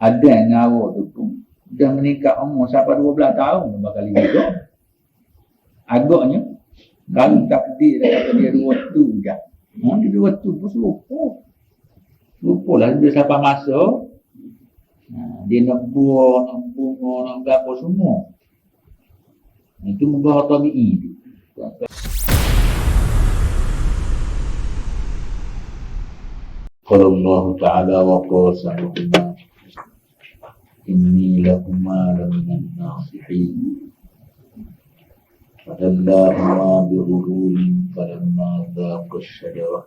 Ada yang ngawak tu pun dah meningkat umur sampai 12 tahun bakal hidup. Agaknya kalau takdir kata dia 2 tu je. Dia 2 tu pun lupa lah dia sampai masa dia nak buah, nak bunga, nak berapa semua. Itu mudah tabi'i tu. Qala Allah Ta'ala wa qasamuhuma inni lakuma laminan nasihin fadallahuma birururin falamma dhaqa syajara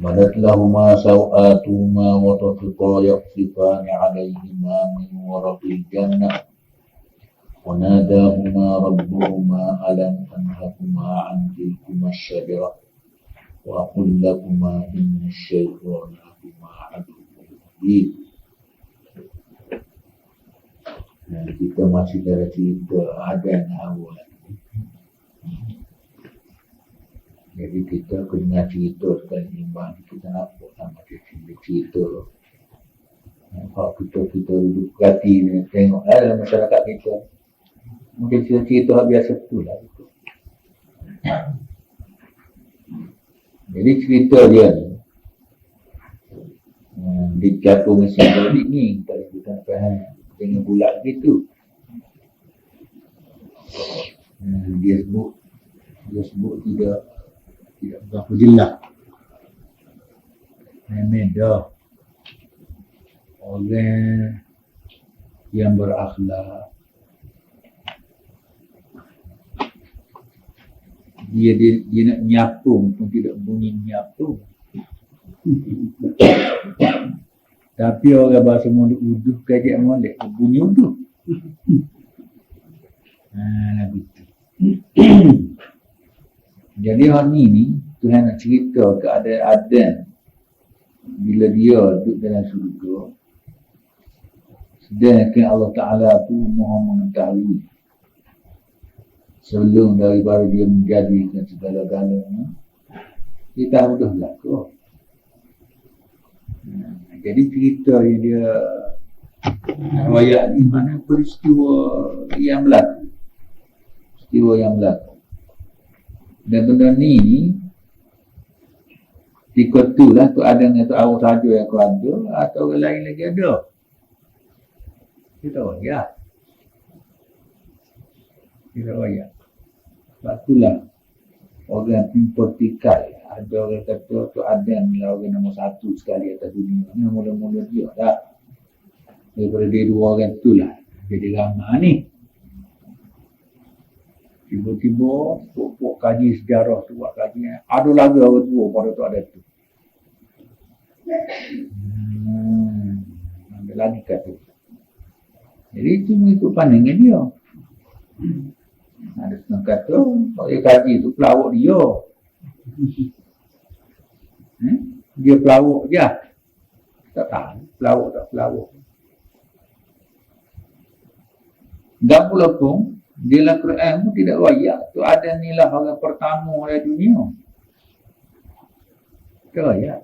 madat lahuma sawatuma wa tafiqa yaqsifani alaihima min waraqil jannah وناداهما ربهما ألم أنهكما عن تلكما الشجرة وأقل لكما إن الشيطان لكما عدو مبين. Kita masih dari cerita Adan Hawa. Jadi kita kena cerita sekali imbang kita nampak sama cerita. Kalau kita duduk perhati ni, tengok dalam masyarakat kita. Mungkin cerita biasa tu lah. Jadi cerita dia ni dijatuh mesin balik ni tak kita nak faham dengan bulat gitu. Dia sebut tidak berapa jelas. Memang orang yang berakhlak dia nak nyatung pun tidak bunyi nyatung. Tapi orang bahasa mulut uduh kajak molek bunyi uduh. Begitu. Jadi hari ni Tuhan nak cerita keadaan Adam bila dia duduk dalam surga. Sedangkan Allah Ta'ala tu Maha mengetahui sebelum daripada dia menjadikan segala-galanya, kita mudah berlaku. Jadi cerita yang dia riwayat di mana peristiwa yang berlaku. Dan benda ni ikut tu lah tu ada dengan tu awak saja yang kau ada atau orang lain lagi ada. Kita riwayat. Sebab itulah orang vertikal. Ada orang kata tu Adam ni orang nombor 1 sekali atas dunia ni. Mula-mula dia dah. Daripada dia 2 orang tu lah. Jadi ramah ni. Tiba-tiba pokok kaji sejarah tu buat kaji. Ada lagi orang tua pada tu ada tu. Ada lagi kata. Jadi itu mengikut pandangan dia. Ada setengah kata, kalau dia kaji tu pelawak dia. Dia pelawak je. Tak tahu, pelawak tak pelawak. Dan pula pun, dalam Quran pun tidak wayak. Tu ada nilah orang pertama dari dunia. Tak wayak.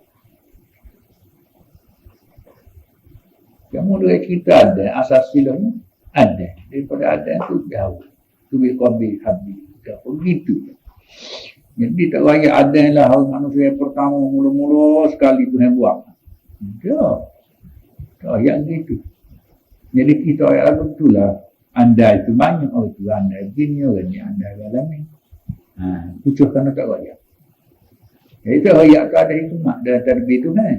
Kamu dari cerita ada, asas silam ada. Daripada ada tu jauh. Tubil qabil habib. Begitu. Jadi tak wayak ada lah orang manusia yang pertama mula-mula sekali tu yang buat. Tak wayak begitu. Jadi kita wayak lagu tu lah. Anda itu banyak orang itu. Anda begini orang ni. Anda alami. Pucuh kerana tak wayak. Jadi tak wayak tu ada hikmah dalam tarbiyah tu kan.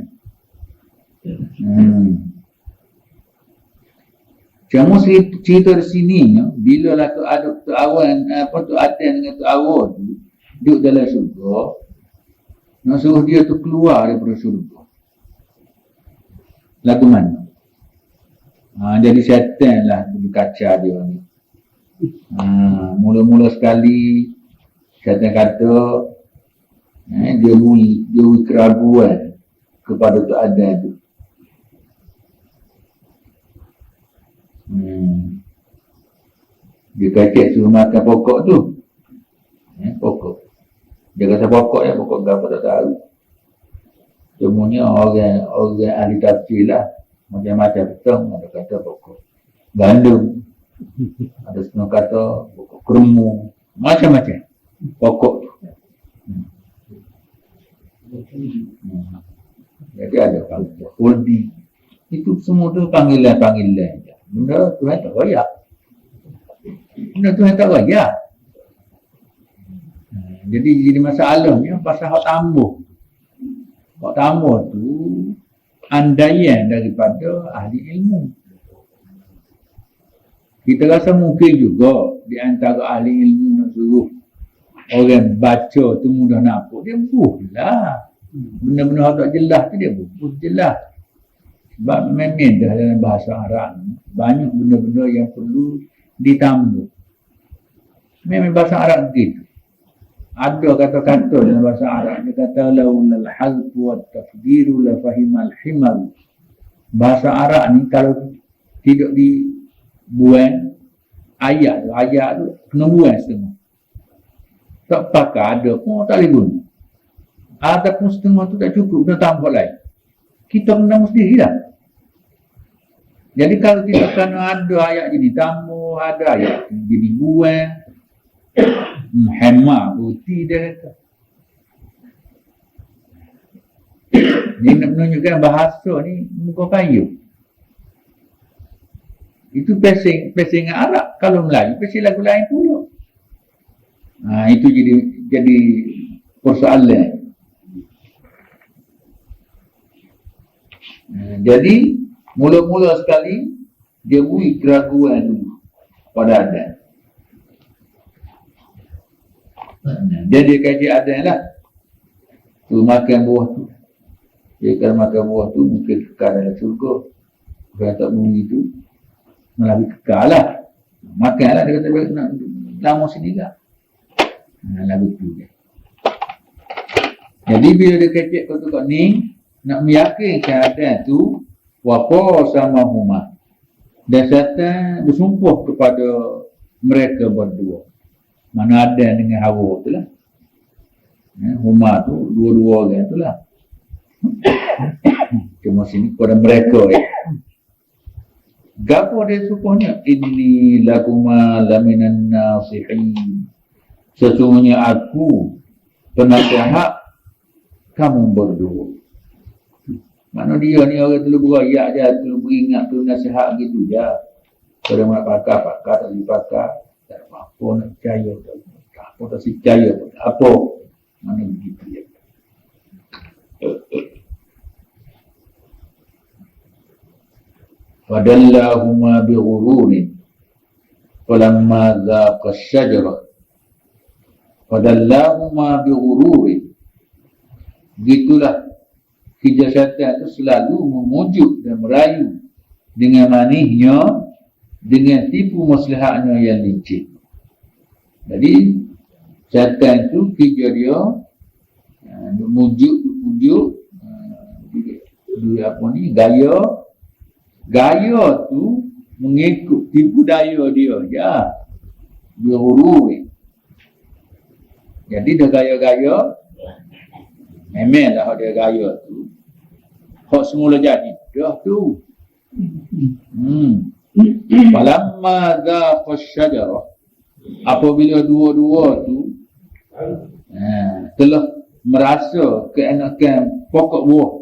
Cuma cerita di sini bila lah tu ada tu awan tu Adam dengan tu awan tu duduk dalam surga, nak suruh dia tu keluar daripada surga. Lagu mana? Jadi syaitan lah berkaca dia ni. Mula-mula sekali syaitan kata dia bui keraguan kepada tu Adam tu. Dia kacik suruh makan pokok tu. Pokok. Dia kata pokok ya, pokok apa tak tahu. Semuanya orang ahli tafsir lah. Macam-macam betul, ada kata pokok gandum, ada setengah kata pokok keremu, macam-macam pokok. Jadi ada panggilan Huldi. Itu semua tu panggilan-panggilan. Benda Tuhan tak royak. Benda Tuhan tak royak. Jadi masalahnya pasal hak tambah. Hak tambah tu andaian daripada ahli ilmu. Kita rasa mungkin juga di antara ahli ilmu nak suruh orang baca tu mudah nampak, dia buhlah. Benda-benda tak jelas tu dia buh jelas. Sebab memang dah dalam bahasa Arab banyak benda-benda yang perlu ditambah. Memang bahasa Arab begitu. Ada kata-kata dalam bahasa Arab, dia kata laulal halqu wat taqdiru la fahimal himal. Bahasa Arab ni kalau tidak dibuang ayat tu kena buang semua. Tak pakai ada pun tak boleh guna. Ataupun setengah tu tak cukup, kena tambah lain. Kita kena sendiri dah. Jadi kalau kita kena ada ayat jadi tambah, ada ayat jadi buang, hemat putih dia kata. Dia nak menunjukkan bahasa ni muka kayu. Itu pesing Arab. Kalau Melayu, pesing lagu lain pula. Itu jadi persoalan. Jadi mula-mula sekali dia beri keraguan dulu pada adan. Dia kaji adan lah. Tu makan buah tu. Dia kalau makan buah tu mungkin kekal dalam syurga. Kalau tak bunyi tu melalui kekal lah. Makan lah, dia kata nak lama sini lah. Lagu tu je. Jadi bila dia kecek kau tu kat ni, nak meyakinkan adan tu waqo sama huma. Dan syaitan bersumpah kepada mereka berdua. Mana adan dengan Hawa tu lah. Huma tu dua-dua orang tu lah. Cuma sini kepada mereka ya. Gapo dia sukuhnya? Inni lakuma laminan nasihin. Sesungguhnya aku penasihat kamu berdua. Mana dia ni orang tu berayak je, tu beringat tu nasihat gitu je. Kalau nak pakar, tak dipakar. Tak apa-apa nak percaya. Tak apa tak percaya. Tak apa. Mana begitu je. Fadallahuma bighururin falamma dhaqa asy-syajara fadallahuma bighururin. Gitulah hijab syaitan itu selalu memujuk dan merayu dengan manisnya, dengan tipu maslahatnya yang licik. Jadi syaitan itu hijab dia memujuk apa ni, gaya tu mengikut tipu daya dia je. Berhurui. Jadi dia gaya-gaya, memanglah dia gaya tu hak semula jadi dah tu. Falamma dhaqa asy-syajara, apabila dua-dua tu telah merasa keenakan pokok buah,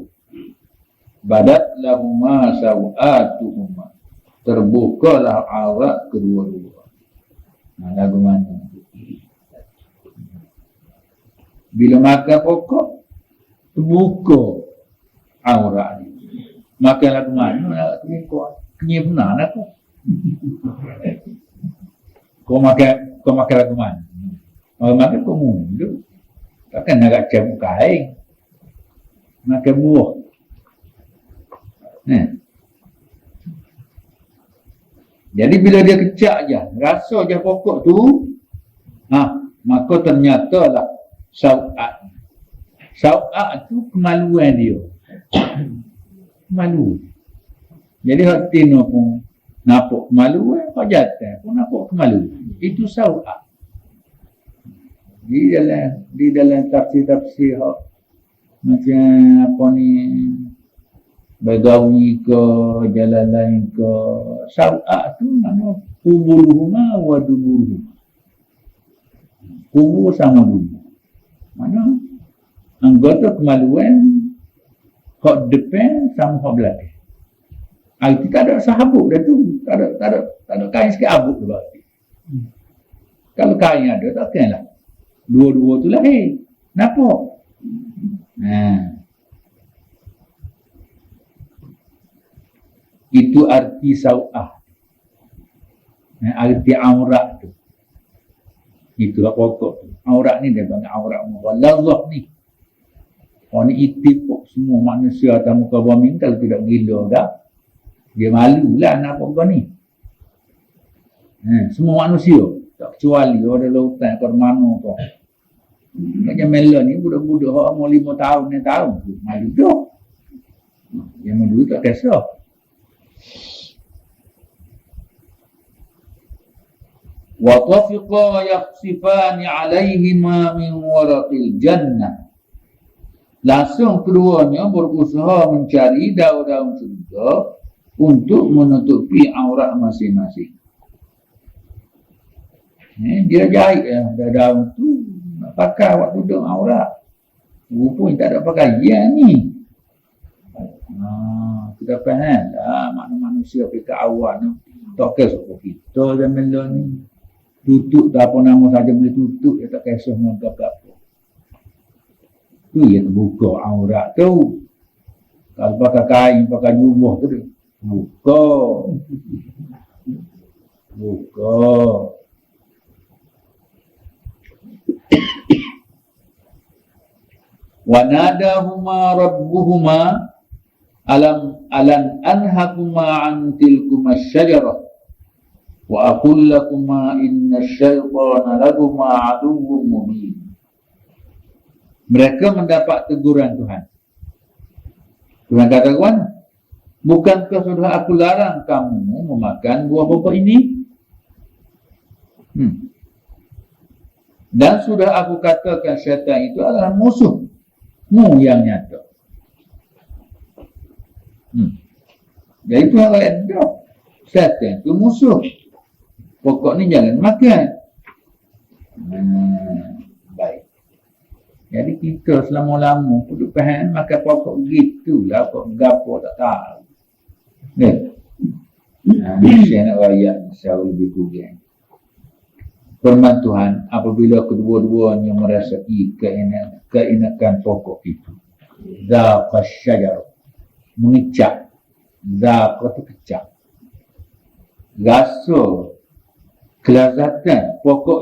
badat lahuma sawatuhuma, terbukalah aurat kedua-dua. Lagu mana? Bila makan pokok terbuka aurat ni. Makan lagu mana nak terbuka? Kenyap benar aku. Kau makan lagu mana? Makan kau mundur. Takkan nak cabut kain. Makan buah. Jadi bila dia kecak je, rasa je pokok tu, maka ternyata lah sau'at. Sau'at tu kemaluan dia. Malu. Jadi hak tino pun nampak kemaluan, hak jatuh pun nampak kemaluan. Itu sau'at. Di dalam tafsir-tafsir Macam apa ni, Bagawi ke, jalan lain ke, Sawak tu mana kubuluhuma wa duburuhuma. Kubur sama dulu. Mana anggota kemaluan hak depan sama hak belakang. Itu tak ada sahabuk dah tu. Tak ada kain sikit abuk tu berarti. Kalau kain ada, takkanlah. Dua-dua tu lahir. Nampak? Itu arti sawah. Arti aurat tu. Itulah pokok tu. Aurat ni dia panggil aurat mughalladhah ni. Orang ni itipuk semua manusia atas muka bumi. Kalau tidak gila dah, dia malulah nak apa kau ni. Semua manusia. Tak kecuali orang lautan ke mana kau. Macam melon ni budak-budak orang umur 5 tahun, 6 tahun. Malu dah. Yang dulu tak kisah. Wa tafiqa yakhsifani alaihima min waraqil jannah. Langsung keduanya berusaha mencari daun-daun syurga untuk menutupi aurat masing-masing. Dia jahit daun tu nak pakai waktu duduk aurat. Rupanya tak ada pakaian ni. Kita faham dah makna manusia pekat awal tu. Tak kisah kita zaman dulu ni. Tutup tak apa nama saja boleh tutup, dia tak kisah dengan apa-apa. Tu yang terbuka aurat tu. Kalau pakai kain, pakai jubah tu dia buka. Wa nadahuma rabbuhuma alam anhakuma an tilkuma syajarah wa aqul lakuma inna syaitana lakuma aduwwun mubin. Mereka mendapat teguran Tuhan. Tuhan katakan, bukankah sudah aku larang kamu memakan buah pokok ini? Dan sudah aku katakan syaitan itu adalah musuhmu yang nyata. Jadi Tuhan kata, dah, syaitan itu musuh. Pokok ni jangan makan. Baik. Jadi kita selama-lama duduk faham makan pokok gitulah, pokok gapo tak tahu. Ni saya nak rakyat insya-Allah lebih kurang. Firman Tuhan, apabila kedua-duanya merasai keenakan pokok itu, zaqa syajar, mengecap, zaqa tu kecap, rasa kelazatan pokok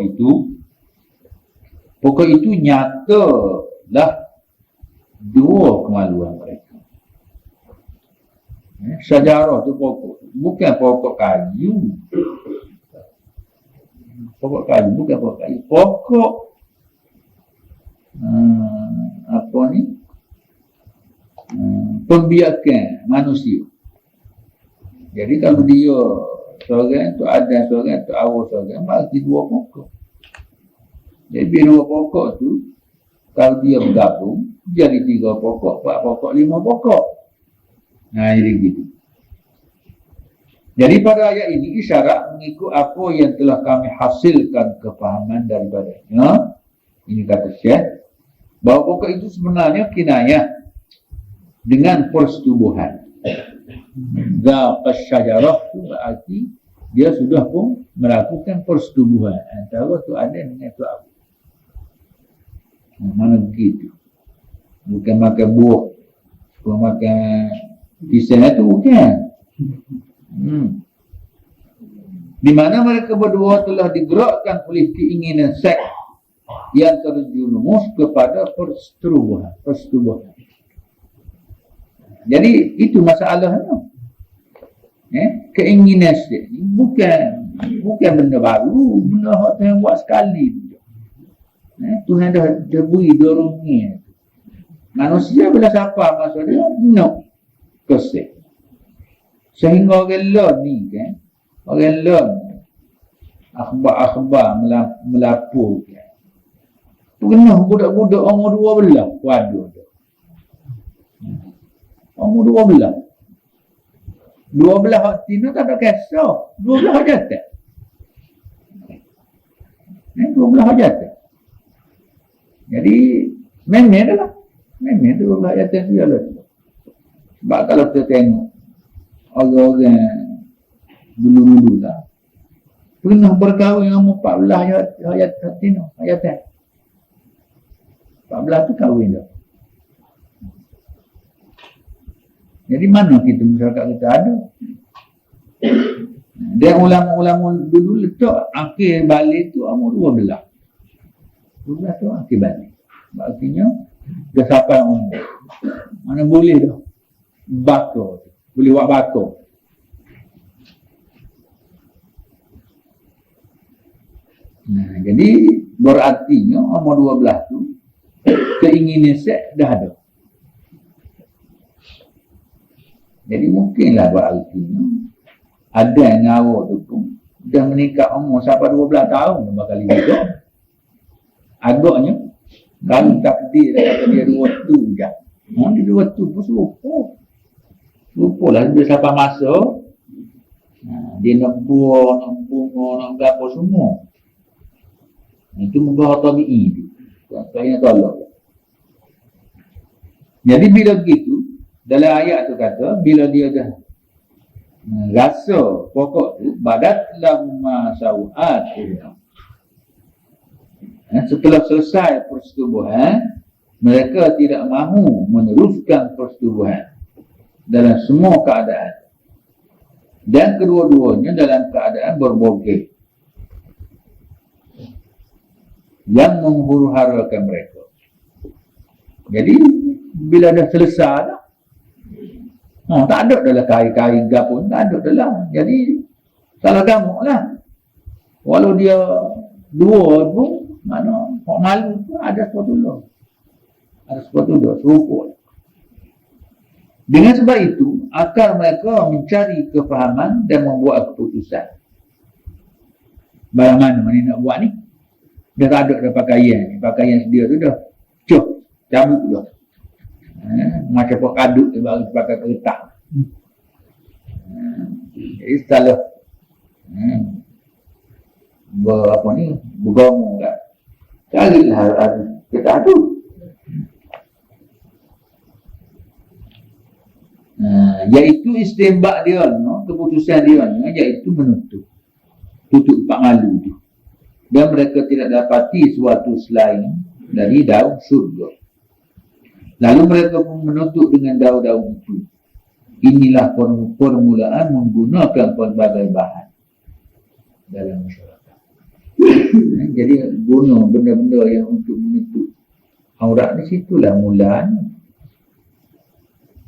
itu nyata lah dua kemaluan mereka. Syajarah tu pokok, bukan pokok kayu. Pokok kayu, bukan pokok kayu. Pokok apa ni? Pembiakan manusia. Jadi kalau dia seorang tu ada, seorang tu awal, seorang berarti dua pokok. Jadi dua pokok tu kalau dia bergabung jadi 3 pokok, 4 pokok, 5 pokok. Jadi gitu. Jadi pada ayat ini isyarat mengikut apa yang telah kami hasilkan kefahaman daripadanya. Ini kata Syekh, bahawa pokok itu sebenarnya kinayah dengan persetubuhan. Zaqa syajarah itu berarti dia sudah pun melakukan persetubuhan antara tu ada dengan tu abu. Mana begitu? Bukan makan buah, bukan makan pisang itu bukan. Di mana mereka berdua telah digerakkan oleh keinginan seks yang terjerumus kepada persetubuhan. Jadi itu masalahnya. Keinginan seks ni bukan benda baru, benda yang Tuhan buat sekali. Tuhan dah beri dorongnya. Manusia bila siapa maksudnya no kesek. Sehingga orang lon ni kan, orang lon akhbar melapor kan. Tu kena budak-budak umur 12 waduh tu. umur 12. 12 hak tina tak ada kisah. 12 hak jatuh. 12 hak jatuh. Jadi, memang dah lah. Memang 12 hak jatuh dia lah. Sebab kalau kita tengok orang-orang dulu-dulu lah, pernah berkahwin dengan 14 hak tina, hak jatuh. 14 tu kahwin dah. Jadi mana kita masyarakat kita ada? Dan ulama-ulama dulu letak akhir balik tu umur 12. 12 tu akhir balik. Artinya dah sampai umur. Mana boleh dah. Bakar. Boleh buat bakar. Nah, jadi berartinya umur 12 tu keinginan seks dah ada. Jadi mungkinlah berartinya ada yang awak tu pun dah meningkat umur sampai 12 tahun dah bakal hidup. Agaknya kalau takdir dah kata dia 2 tu je. Dia 2 tu pun lupa lah dia sampai masa dia nak buah, nak bunga, nak berapa semua. Itu mudah tabi'i tu. Saya tolak. Jadi bila begitu, dalam ayat tu kata, bila dia dah rasa pokok tu, badat lamma sawat. Setelah selesai persetubuhan, mereka tidak mahu meneruskan persetubuhan dalam semua keadaan. Dan kedua-duanya dalam keadaan berbogeh yang menghuru-harakan mereka. Jadi bila dah selesai dah, tak ada dalam kain-kain pun, tak ada dalam. Jadi salah gamuk lah. Walau dia 2 pun, mana hak malu pun ada sesuatu lah. Ada sesuatu dah, serupa. Dengan sebab itu, akal mereka mencari kefahaman dan membuat keputusan. Barang mana nak buat ni? Dah tak ada dah pakaian. Pakaian sedia tu dah cabut dah. Macam pok kaduk dia baru pakai kertas. Jadi salah bergomong kan. Carilah kertas tu. Iaitu istembak dia, keputusan dia, iaitu menutup. Tutup pak malu tu. Dan mereka tidak dapati suatu selain dari daun syurga. Lalu mereka pun menutup dengan daun-daun itu. Inilah permulaan menggunakan pelbagai bahan dalam masyarakat. Jadi guna benda-benda yang untuk menutup aurat di situlah mulanya.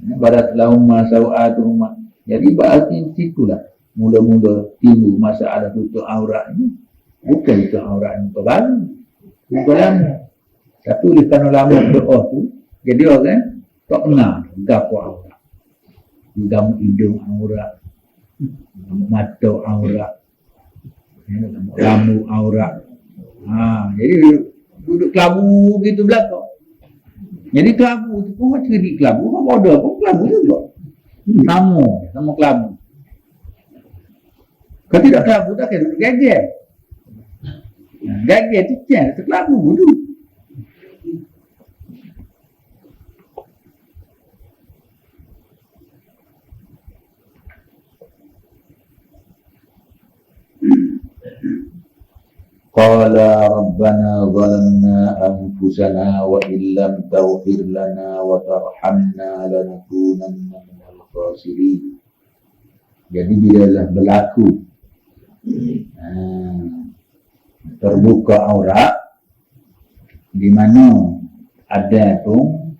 Barat lahumma sawatuhumma. Jadi berarti situlah mula-mula timbul masalah tutup aurat ini. Bukan itu aurat yang baru. Bukan lama. Tapi oleh kerana lama berdoa tu, jadi orang tak kenal gapo aurat. Gamuk hidung aurat, gamuk mata aurat, gamuk rambut aurat. Jadi duduk kelabu gitu belakang. Jadi kelabu tu pun macam di kelabu, apa bodoh pun kelabu juga. Sama kelabu. Kalau tidak kelabu tak kena duduk gagal. Gagal tu cek, tu kelabu dulu. Qala rabbana zalamna anfusana wa illam taghfir lana wa tarhamna lanakunanna minal khasirin. Jadi bila dah berlaku terbuka aurat di mana ada pun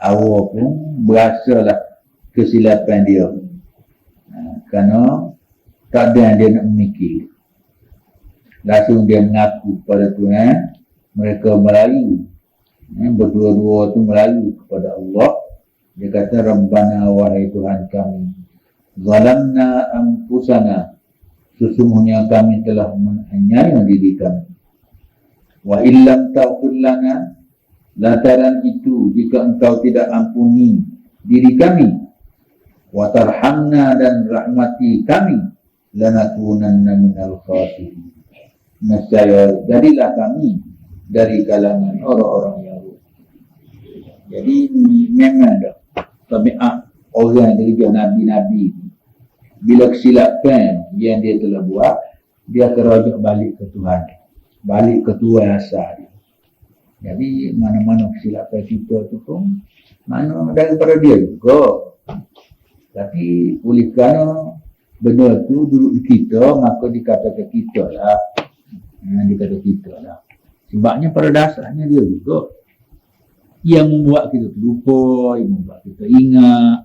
awak pun berasalah kesilapan dia, kerana tak ada yang dia nak memikir. Langsung dia mengaku kepada Tuhan, mereka melayu, berdua-dua tu melayu kepada Allah. Dia kata, Rabbana wahai Tuhan kami, zalamna anfusana, sesungguhnya kami telah menganiaya diri kami. Wa illam taghfir lana, lantaran itu jika engkau tidak ampuni diri kami, wa tarhamna dan rahmati kami lanakunanna minal khasirin. Nescaya jadilah kami dari kalangan orang-orang yang rugi. Jadi memang dah tabiat orang daripada nabi-nabi, bila kesilapan yang dia telah buat, dia kerujuk balik ke Tuhan, balik ke Tuhan asal dia. Jadi mana-mana kesilapan kita tu pun mana daripada dia juga. Tapi oleh kerana benda tu duduk di kita, maka dikatakan kita lah. Dikatakan kita lah. Sebabnya pada dasarnya dia juga yang membuat kita terlupa, yang membuat kita ingat.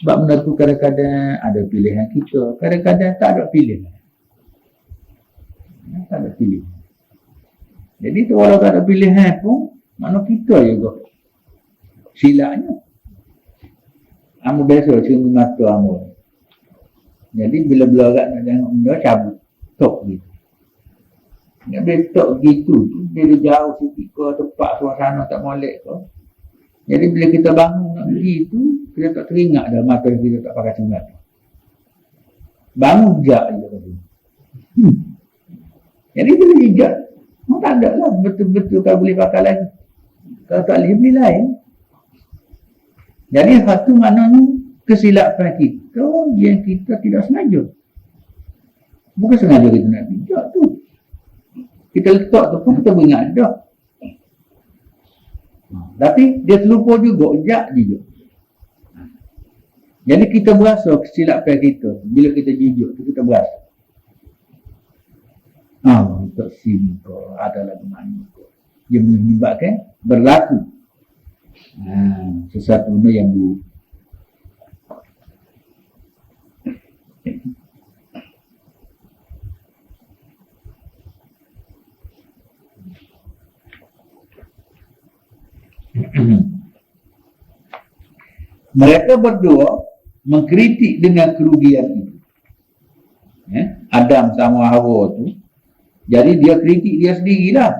Sebab benda tu kadang-kadang ada pilihan kita, kadang-kadang tak ada pilihan. Tak ada pilihan. Jadi tu walau tak ada pilihan pun, mana kita juga silapnya. Amu biasa cuma mata amu. Jadi bila agak nak tengok benda, cabut. Tok gitu. Dia boleh tok gitu. Dia jauh sikit ke tempat suasana tak molek ke. Jadi bila kita bangun nak pergi tu, kita tak teringat dah mata kita tak pakai cingat. Bangun jap je tadi. Jadi bila hijab, tak ada lah betul-betul kau boleh pakai lagi. Kalau tak boleh beli lain. Jadi satu maknanya kesilapan kita yang kita tidak sengaja. Bukan sengaja kita nak hijab tu. Kita letak tu pun kita beringat dah. Tapi dia terlupa juga, jak je. Jadi kita berasa kesilapan kita. Bila kita jujur tu kita berasa. Untuk sini kau adalah makna kau. Dia menyebabkan berlaku sesuatu benda yang buruk. Mereka berdua mengkritik dengan kerugian itu. Adam sama Hawa tu. Jadi dia kritik dia sendirilah.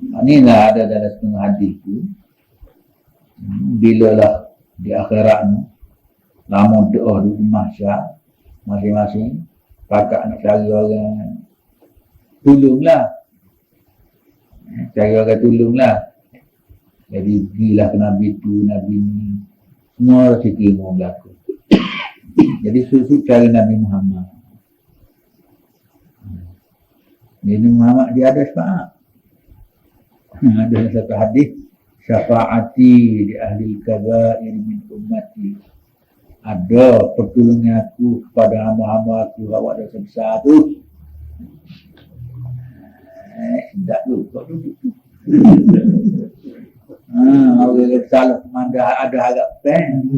Inilah ada dalam setengah hadis tu. Bila lah di akhirat ni, lama doa di mahsyar, masing-masing pakak nak cari orang tolonglah. Cari orang tolonglah. Jadi pergilah ke Nabi tu, Nabi ni. Semua orang cerita mau berlaku. Jadi susuk cari Nabi Muhammad. Nabi Muhammad dia ada syafaat. Ada satu hadis, syafaati di ahli kabair min ummati. Ada pertolongan aku kepada hamba-hamba aku awak dosa besar tu. Tak tu, kau duduk tu. Orang kata salah ada harap pen.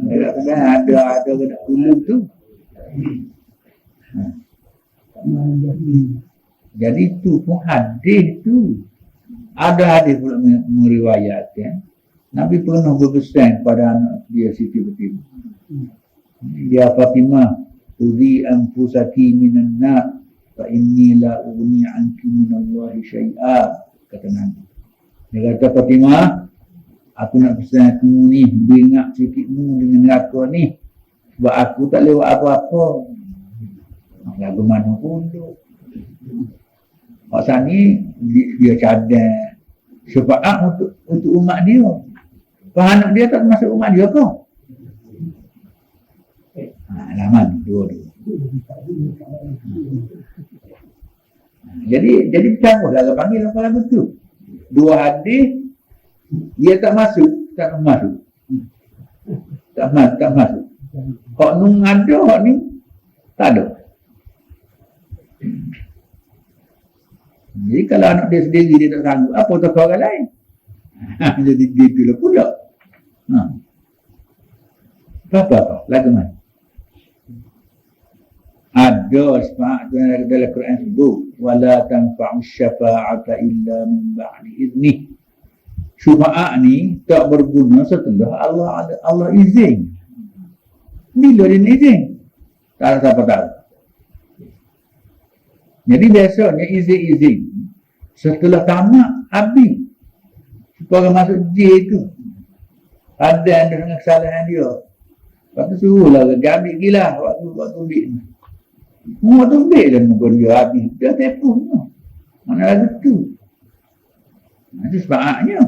Ada kena tolong tu. Jadi tu pun hadis tu. Ada hadis pula meriwayatkan Nabi pernah berpesan kepada anak dia Siti Fatimah. Ya Fatimah, udi anfusaki minan nar fa inni la ughni anki minallahi syai'a, kata Nabi. Dia kata, Fatimah, aku nak pesan kamu ni, beringat sikitmu dengan neraka ni. Sebab aku tak lewat apa-apa. Lagu mana pun tu. Maksud ni, dia cadang syafaat untuk umat dia. Anak dia tak termasuk umat dia ke? Laman, dua-dua. Jadi bercampur lah, panggil apa lagu tu. Dua hadis, dia tak masuk, tak masuk. Tak masuk. Hak nung ada, hak ni tak ada. Jadi kalau anak dia sendiri dia tak sanggup, apa tak orang lain? Jadi gitulah pula. Apa? Lagu mana? Ada syafaat dalam Quran sebut, wala tanfa'u syafa'ata illa min ba'di idnih. Syafaat ni tak berguna setelah Allah izin. Bila dia izin? Tak ada siapa tahu. Jadi biasanya izin setelah tamat habis. Supaya masuk J tu. Ada dengan kesalahan dia. Lepas tu suruhlah dia ambil gila waktu bik ni. Waktu bik dah muka dia habis. Dia tepuh tu. Mana lagu tu. Itu sebabnya.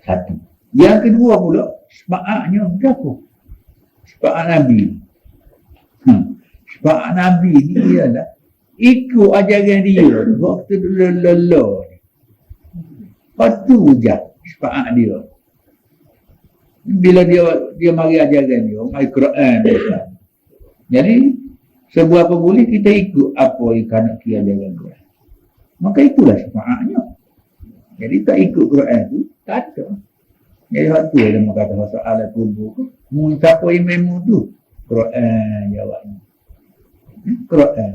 Satu. Yang kedua pula, sebabnya berapa? Sebab Nabi. Sebab Nabi ni ialah ikut ajaran dia waktu lelah ni. Lepas tu je sebab dia. Bila dia mari ajaran dia, mari Quran dia. Jadi sebuah apa boleh kita ikut apa yang nak kira ajaran Quran. Maka itulah sebabnya. Jadi tak ikut Quran tu tak ada. Jadi waktu dia kata soal kubur tu, siapa imam tu? Quran jawabnya. Quran.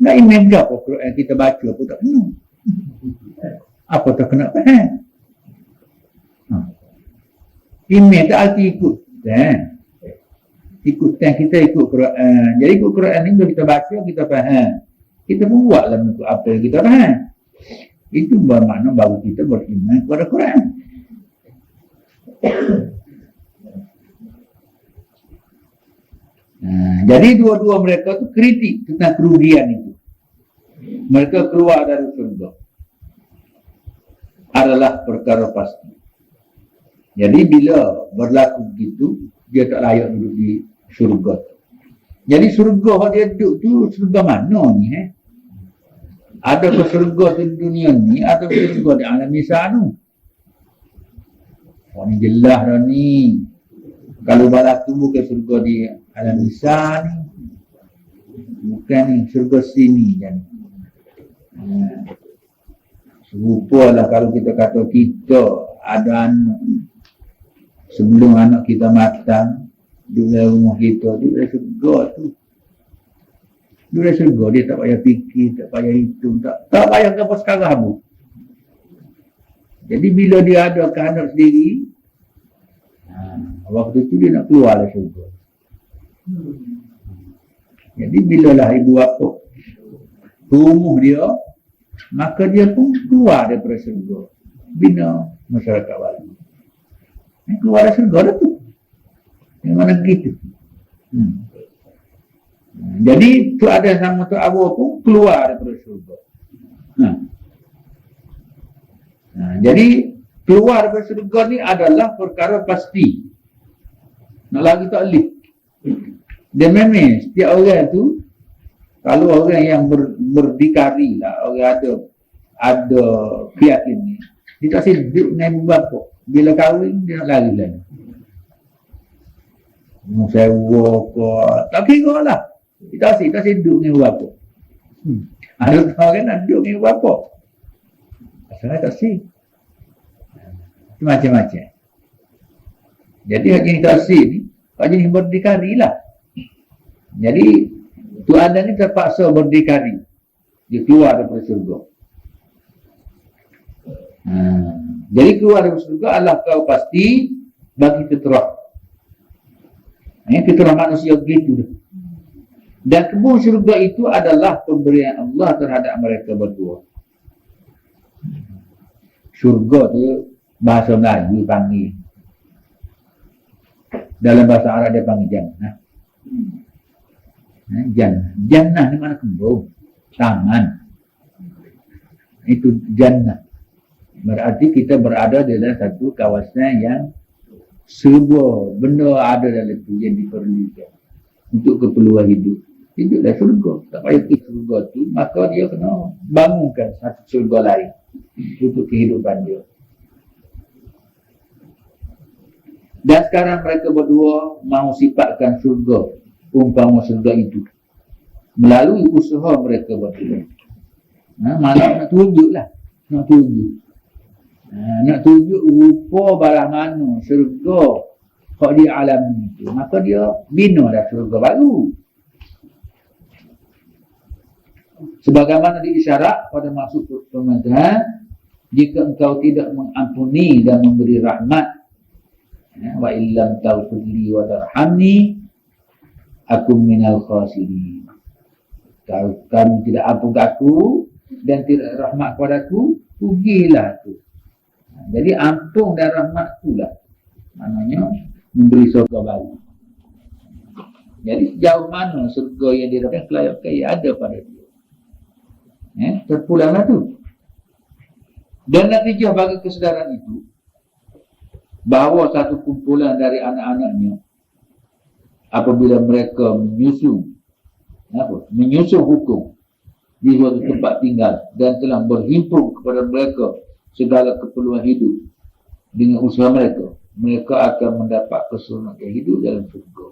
Nak imam ke apa Quran kita baca pun tak kena. Apa tak kena faham? Imam tak arti ikut. Ikutan kita ikut Quran. Jadi ikut Quran ni bila kita baca, kita faham. Kita pun buatlah untuk apa yang kita faham. Itu bermakna baru kita beriman kepada Quran. Jadi dua-dua mereka tu kritik tentang kerugian itu. Mereka keluar dari surga adalah perkara pasti. Jadi bila berlaku begitu, dia tak layak duduk di surga. Jadi surga dia duduk tu surga mana ni? Ada ke surga di dunia ni atau surga di alam sana? Oh ni jelas dah ni. Kalau balas tu bukan surga di alam Isa ni. Bukan ni, surga sini kan. Serupalah kalau kita kata kita ada anak. Sebelum anak kita matang, duduk dalam rumah kita, duduk dalam surga tu. Duduk dalam surga, dia tak payah fikir, tak payah hitung, tak payah apa sekarang. Jadi bila dia ada ke anak sendiri, waktu tu dia nak keluar dari surga. Jadi bila lah ibu bapa rumah dia, maka dia pun keluar daripada surga. Bina masyarakat baru. Keluar dari surga dah tu. Yang mana begitu. Jadi tu ada sama tu Abu pun keluar daripada surga. Jadi keluar daripada surga ni adalah perkara pasti. Nak lagi tak boleh. Dan memang setiap orang tu, kalau orang yang berdikari lah, orang ada keyakinan ni, dia tak sedut dengan ibu bapa. Bila kahwin, dia nak lari lagi. Sewa ke, tak kira lah. Dia tak sedut dengan ibu bapa. Ada orang nak duduk dengan ibu bapa. Asalnya tak sedut. Macam-macam. Jadi hak jenis taksir ni, hak jenis berdikari lah. Jadi Tuhan ni terpaksa berdikari. Dia keluar daripada surga. Jadi keluar daripada surga adalah kau pasti bagi fitrah. Fitrah manusia begitu dah. Dan kebun surga itu adalah pemberian Allah terhadap mereka berdua. Surga tu bahasa Melayu panggil. Dalam bahasa Arab dia panggil jannah. Jannah. Jannah ni mana kebun? Taman. Itu jannah. Berarti kita berada dalam satu kawasan yang sebuah benda ada dalam itu yang diperlukan untuk keperluan hidup. Hiduplah surga. Tak payah pergi surga tu, maka dia kena bangunkan satu surga lain untuk kehidupan dia. Dan sekarang mereka berdua mahu sifatkan surga, umpama surga itu melalui usaha mereka berdua. Mana nak tunjuk lah. Nak tunjuk. Nak tunjuk rupa barang mana surga kalau di alam itu. Maka dia bina dah surga baru. Sebagaimana diisyarat pada maksud permintaan, jika engkau tidak mengampuni dan memberi rahmat, wa illam taghfirli wa tarhamni aku minal khasirin. Kalau kamu tidak ampun aku dan tidak rahmat kepada aku, rugilah aku. Jadi ampun dan rahmat itulah maknanya memberi surga baru. Jadi jauh mana surga yang dirapkan kelayak kaya ada pada dia. Terpulanglah tu. Dan natijah bagi kesedaran itu bahawa satu kumpulan dari anak-anaknya apabila mereka menyusun hukum di suatu tempat tinggal dan telah berhimpun kepada mereka segala keperluan hidup dengan usaha mereka, mereka akan mendapat keselamatan hidup dalam surga.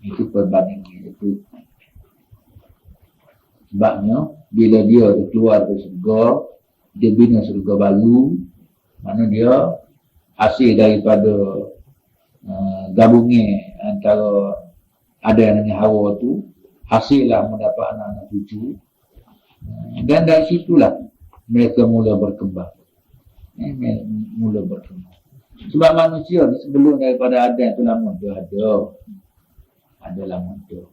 Itu perbandingan itu. Sebabnya bila dia keluar dari surga, dia bina surga baru, mana dia hasil daripada gabungnya antara Adam dengan Hawa tu, hasillah mendapat anak-anak cucu. Dan dari situlah mereka mula berkembang. Mula berkembang. Sebab manusia ni sebelum daripada Adam tu lama dia ada lama tu.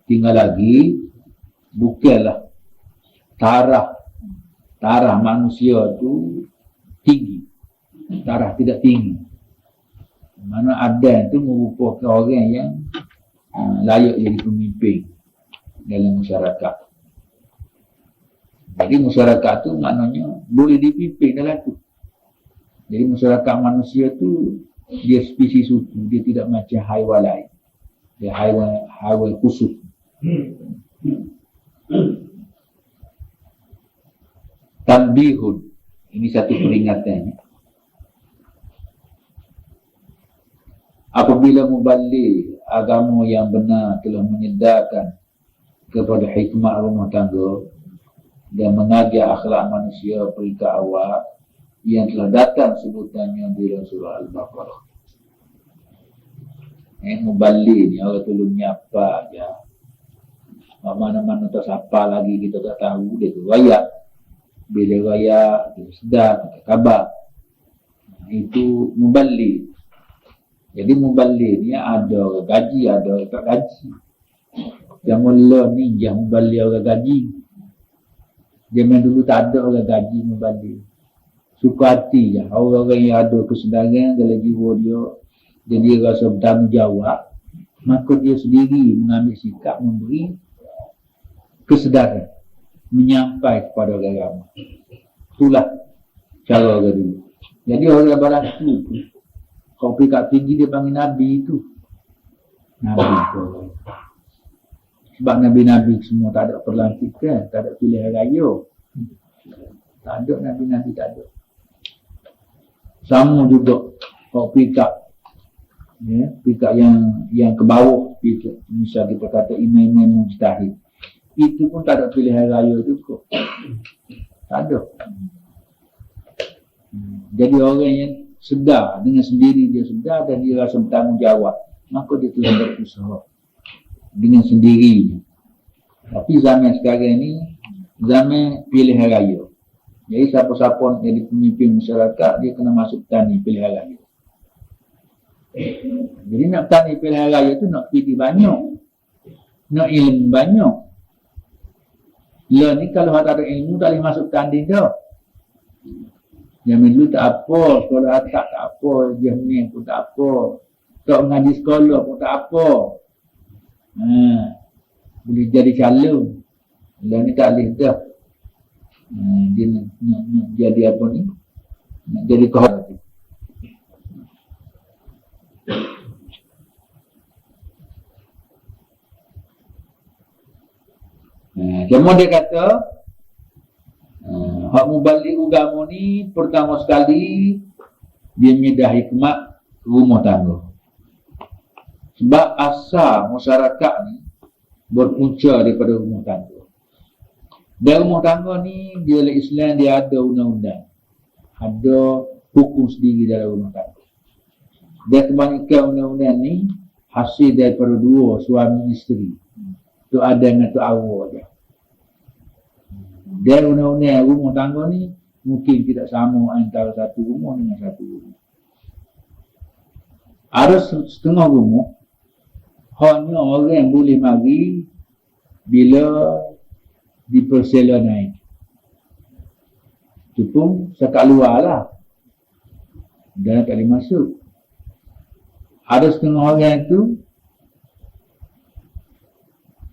Tinggal lagi bukanlah taraf manusia tu tinggi. Taraf tidak tinggi. Mana Adam tu merupakan orang yang layak jadi pemimpin dalam masyarakat. Jadi masyarakat tu maknanya boleh dipimpin dalam tu. Jadi masyarakat manusia tu dia spesies suku, dia tidak macam haiwan lain. Dia haiwan khusus. Tanbihun, ini satu peringatan. Apabila mubalik agama yang benar telah menyedarkan kepada hikmah rumah tangga dan mengajar akhlak manusia peringkat awal yang telah datang sebutannya di dalam surah Al-Baqarah. Mubalik ni orang tu nyapa aja. Mana-mana tak siapa lagi kita tak tahu, dia tu rakyat. Bila rakyat dia sedar khabar. Itu mubalik. Jadi mubalik ni ada orang gaji, ada orang tak gaji. Yang mula ni yang mubalik orang gaji. Zaman dulu tak ada orang gaji mubalik. Suka hati je. Orang-orang yang ada kesedaran dalam jiwa dia, dan dia rasa bertanggungjawab, maka dia sendiri mengambil sikap memberi kesedaran, menyampai kepada orang ramai. Itulah cara orang dulu. Jadi orang barat tu, kalau peringkat tinggi dia panggil Nabi itu. Nabi tu. Sebab Nabi-Nabi semua tak ada perlantikan, tak ada pilihan raya. Tak ada Nabi-Nabi, tak ada. Sama juga kalau peringkat yang ke bawah, misal kita kata imam-imam mujtahid, itu pun tak ada pilihan raya juga. Tak ada. Jadi orang yang sedar dengan sendiri, dia sedar dan dia rasa bertanggungjawab, maka dia telah berusaha dengan sendirinya. Tapi zaman sekarang ni zaman pilihan raya. Jadi siapa-siapa jadi pemimpin masyarakat, dia kena masuk tani pilihan raya. Jadi nak tani pilihan raya tu nak pilih banyak, nak ilmu banyak. Lah ni kalau tak ada ilmu tak boleh masuk tanding dah. Zaman dulu tak apa, sekolah atas tak apa, jahniah pun tak apa, tak mengaji sekolah pun tak apa. Boleh jadi calon. Lah ni tak boleh dah. Dia nak jadi apa ni? Nak jadi kehormatan. Cuma dia kata hak mubalik agama ni pertama sekali dia menyedah hikmat rumah tangga. Sebab asal masyarakat ni berpunca daripada rumah tangga. Dan rumah tangga ni dia oleh Islam, dia ada undang-undang, ada hukum sendiri dalam rumah tangga. Dan kebanyakan undang-undang ni hasil daripada dua suami isteri, tu ada dengan tu awal je. Dan undang-undang rumah tangga ni mungkin tidak sama antara satu rumah dengan satu rumah. Ada setengah rumah hanya orang yang boleh mari bila diperselah naik. Itu pun sekat luar lah. dan tak boleh masuk. Ada setengah orang itu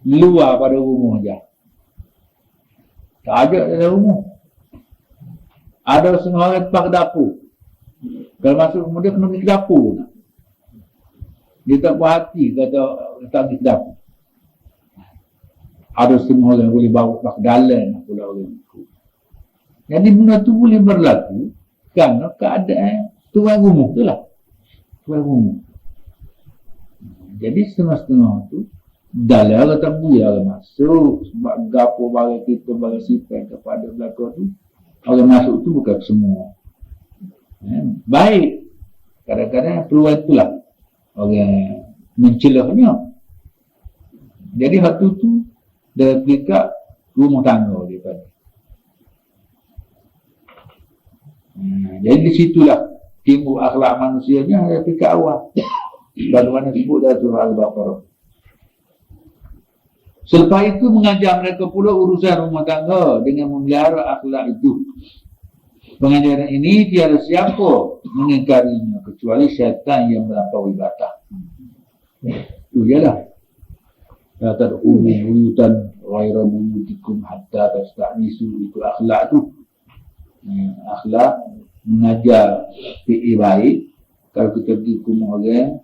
luar pada rumah je, tak ada dalam rumah. Ada setengah orang tempat ke dapur, kalau masuk rumah dia kena pergi ke dapur. Dia tak puas hati kata tak pergi ke dapur. Ada setengah orang yang boleh bawa ke dalam pula orang itu. Jadi benda tu boleh berlaku kerana keadaan tuan rumah tu lah. Tuan rumah. Jadi setengah-setengah tu dalam orang tak boleh orang masuk sebab gapo barang kita barang sifat kepada belakang tu. Orang masuk tu bukan semua. Baik. Kadang-kadang peluang itulah orang mencelahnya. Jadi hak tu dalam dekat rumah tangga daripada. Jadi di situlah timbul akhlak manusianya dari dekat awal. Bagaimana disebut dalam surah Al-Baqarah. Selepas itu mengajar mereka pula urusan rumah tangga dengan memelihara akhlak itu. Pengajaran ini tiada siapa mengingkarinya kecuali syaitan yang melampaui batas. Itu ialah la tad'u buyutan ghayra buyutikum hatta tasta'nisu, itu akhlak tu. Akhlak mengajar fi'il baik. Kalau kita pergi ke rumah orang,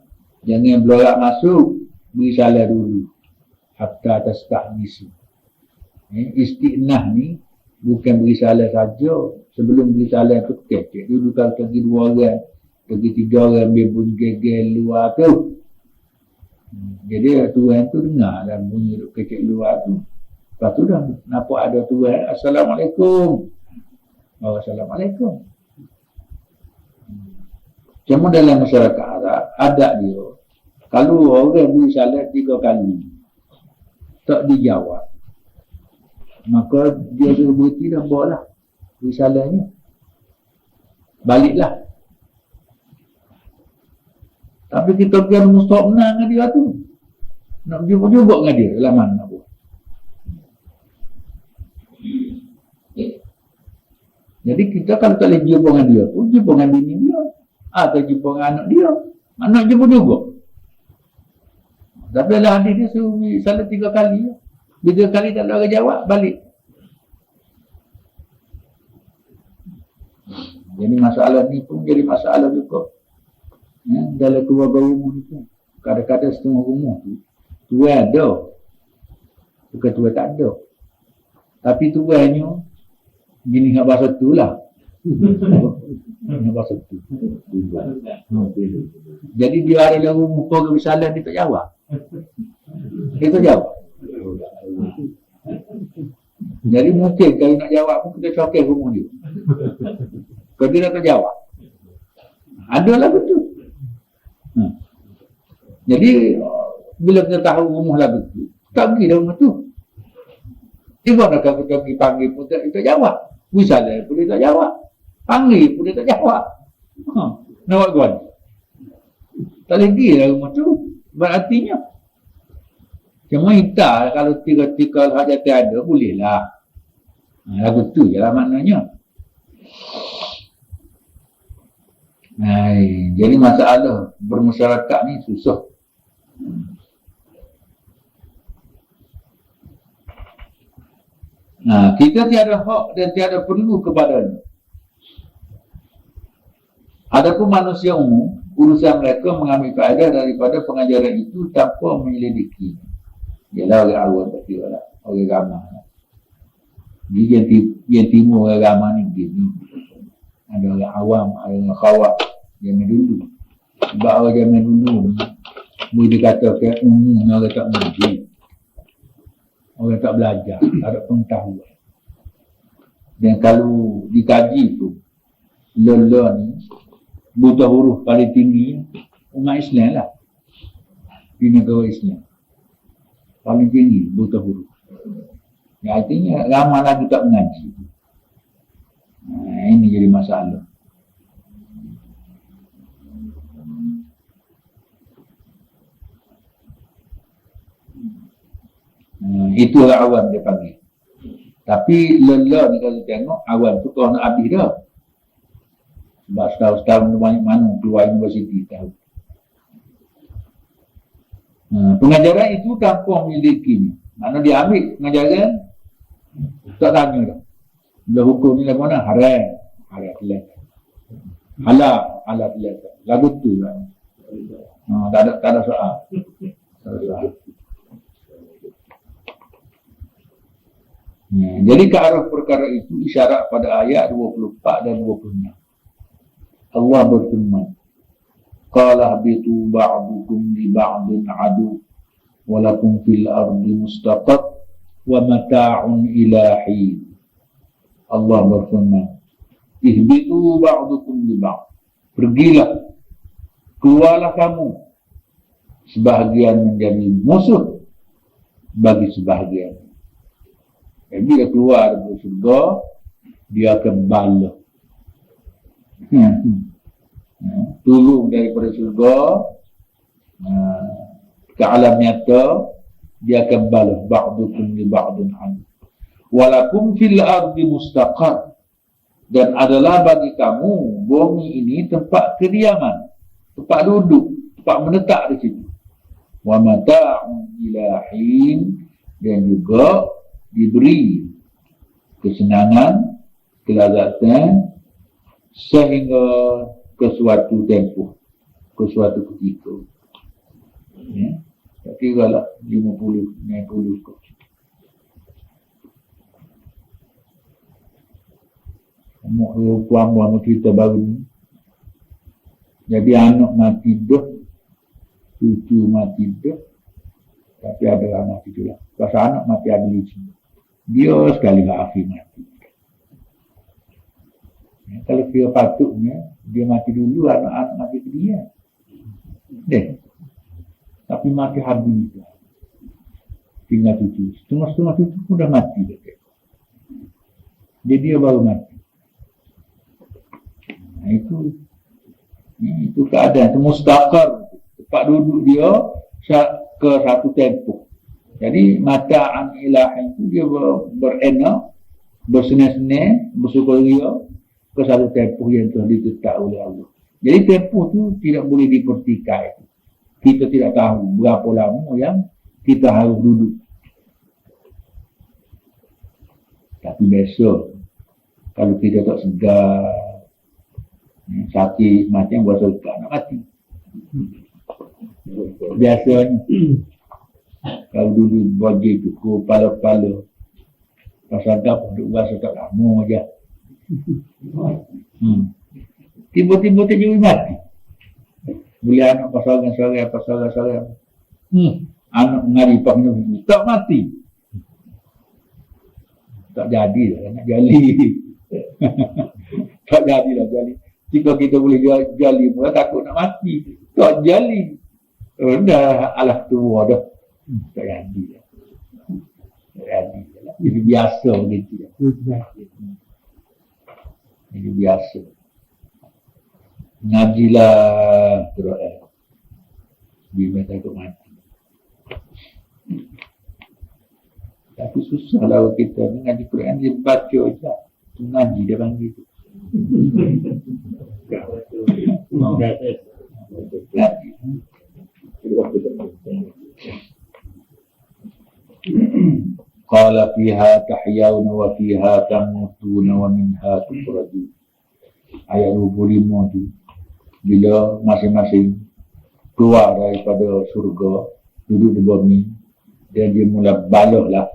jangan belorak masuk, beri salam dulu hatta tasta'nisu. Isti'nah ni bukan beri salam saja. Sebelum beri salam tu kecek dulu. Kalau pergi 2 orang, pergi 3 orang, ambil bunyi gegel luar tu. Jadi tuan tu dengar dan bunyi kecek luar tu. Lepas tu dah nampak ada tuan, Assalamualaikum. Assalamualaikum. Cuma dalam masyarakat Arab, adat dia, kalau orang beri salam 3 kali, tak dijawab, maka dia suruh berhenti dan bawa lah beri salamnya. Baliklah. Tapi kita pergi mustahak menang dengan dia tu. Nak jumpa-jumpa dengan dia dalam mana nak buat. Jadi kita kalau tak boleh jumpa dengan dia pun, jumpa dengan bini dia. Atau jumpa dengan anak dia. Anak jumpa juga. Tapi dalam hadis dia suruh salah 3 kali. Bila 3 kali tak ada orang jawab, balik. Jadi masalah ni pun jadi masalah juga. Dalam keluarga rumah ni pun. Kadang-kadang setengah rumah tu, tuan ada. Bukan tuan tak ada. Tapi tuannya, gini dengan bahasa tu lah. Dengan bahasa tu. Jadi dia ada dalam rumah kau kebisalan, dia tak jawab. Dia tak jawab. Jadi mungkin kalau nak jawab pun kita cokek rumah dia. Kalau dia tak jawab. Adalah betul. Jadi bila kita tahu rumah lah betul, tak pergi dalam rumah tu. Tiba nak kita pergi panggil pun tak jawab. Misalnya pun dia tak jawab. Panggil pun dia tak jawab. Nak buat kawan. Tak boleh pergi dalam rumah tu. Berartinya cuma kita kalau 3 hajat ada, bolehlah. Lagu tu je lah maknanya. Jadi masalah bermasyarakat ni susah. Kita tiada hak dan tiada perlu kepadanya. Adapun manusia umum, urusan mereka mengambil faedah daripada pengajaran itu tanpa menyelidiki. Ialah orang awam tadi lah, orang ramah. Jadi yang timur orang ramah ni begini. Ada orang awam, ada orang khawat zaman dulu. Sebab orang zaman dulu boleh dikatakan orang tak mengaji, orang tak belajar, tak ada pengetahuan. Dan kalau dikaji tu, lola ni buta huruf paling tinggi umat Islam lah, di negara Islam paling tinggi buta huruf. Artinya ramai lagi tak mengaji. Ini jadi masalah. Itu orang awam dia panggil. Tapi lelah ni kalau tengok awam tu kalau nak habis dah. Sebab setahun banyak mana keluar universiti tahu. Pengajaran itu tanpa memilikinya. Mana dia ambil pengajaran, tak tanya dah. Bila hukum ni lagu mana? Haram. Haram kelihatan. Halal kelihatan. Lagu tu lah. Tak ada soal. Tak ada soal. Jadi ke arah perkara itu isyarat pada ayat 24 dan 26. Allah berfirman, qala habitu ba'dukum li ba'din adu walakum fil ardi mustaqar wa mata'un ila hin. Allah berfirman, ihbitu ba'dukum li ba'd. Pergilah, keluarlah kamu, sebahagian menjadi musuh bagi sebahagian. Jadi dia keluar dari surga, dia akan bala. Turun daripada surga ke alam nyata, dia akan bala. Ba'dukum li ba'dun an. Walakum fil ardi mustaqar. Dan adalah bagi kamu bumi ini tempat kediaman, tempat duduk, tempat menetap di situ. Wa mata'un ila hin, dan juga diberi kesenangan, kelazatan sehingga ke suatu tempoh, ke suatu ketika. Ya, tak kira lah 50, 60 kau. Puan-puan cerita baru ni. Jadi anak mati dah, cucu mati dah, tapi ada anak itu lah. Pasal anak mati ada lucu. Dia sekali akhir mati. Ya, kalau dia patutnya, dia mati dulu, anak-anak mati ke dia. Tapi mati habis. Tinggal cucu. Setengah-setengah cucu pun dah mati. Jadi dia baru mati. Nah, itu keadaan. Itu mustaqar. Tempat duduk dia ke satu tempoh. Jadi mata'an ilahi itu dia berenak, bersenang-senang, bersukaria ke satu tempoh yang telah ditetapkan oleh Allah. Jadi tempoh itu tidak boleh dipertikai. Kita tidak tahu berapa lama yang kita harus duduk. Tapi besok, kalau kita tak segar, sakit, macam buat segar, nak mati. Biasanya, kalau dulu bagi cukup pala-pala, pasal tak duduk rasa tak lama je. Tiba-tiba terjadi mati. Boleh anak pasangan. Anak mengaji pak minum tak mati. Tak jadilah nak jali. Tak jadilah jali. Jika kita boleh jali pula takut nak mati. Tak jali. Dah alah tua dah. Tak jadilah. Jadi biasa gitu ya. Jadi biasa. Ngajilah Quran. Bila takut mati. Tapi susah lah kita ngaji Quran, dia baca je. Ngaji dia panggil tu. Qala fiha tahyawna wa fiha tamutuna wa minha tukhrajun. Ayat 25 tu, bila masing-masing keluar daripada surga, duduk di bumi, dan dia mula baloh lah,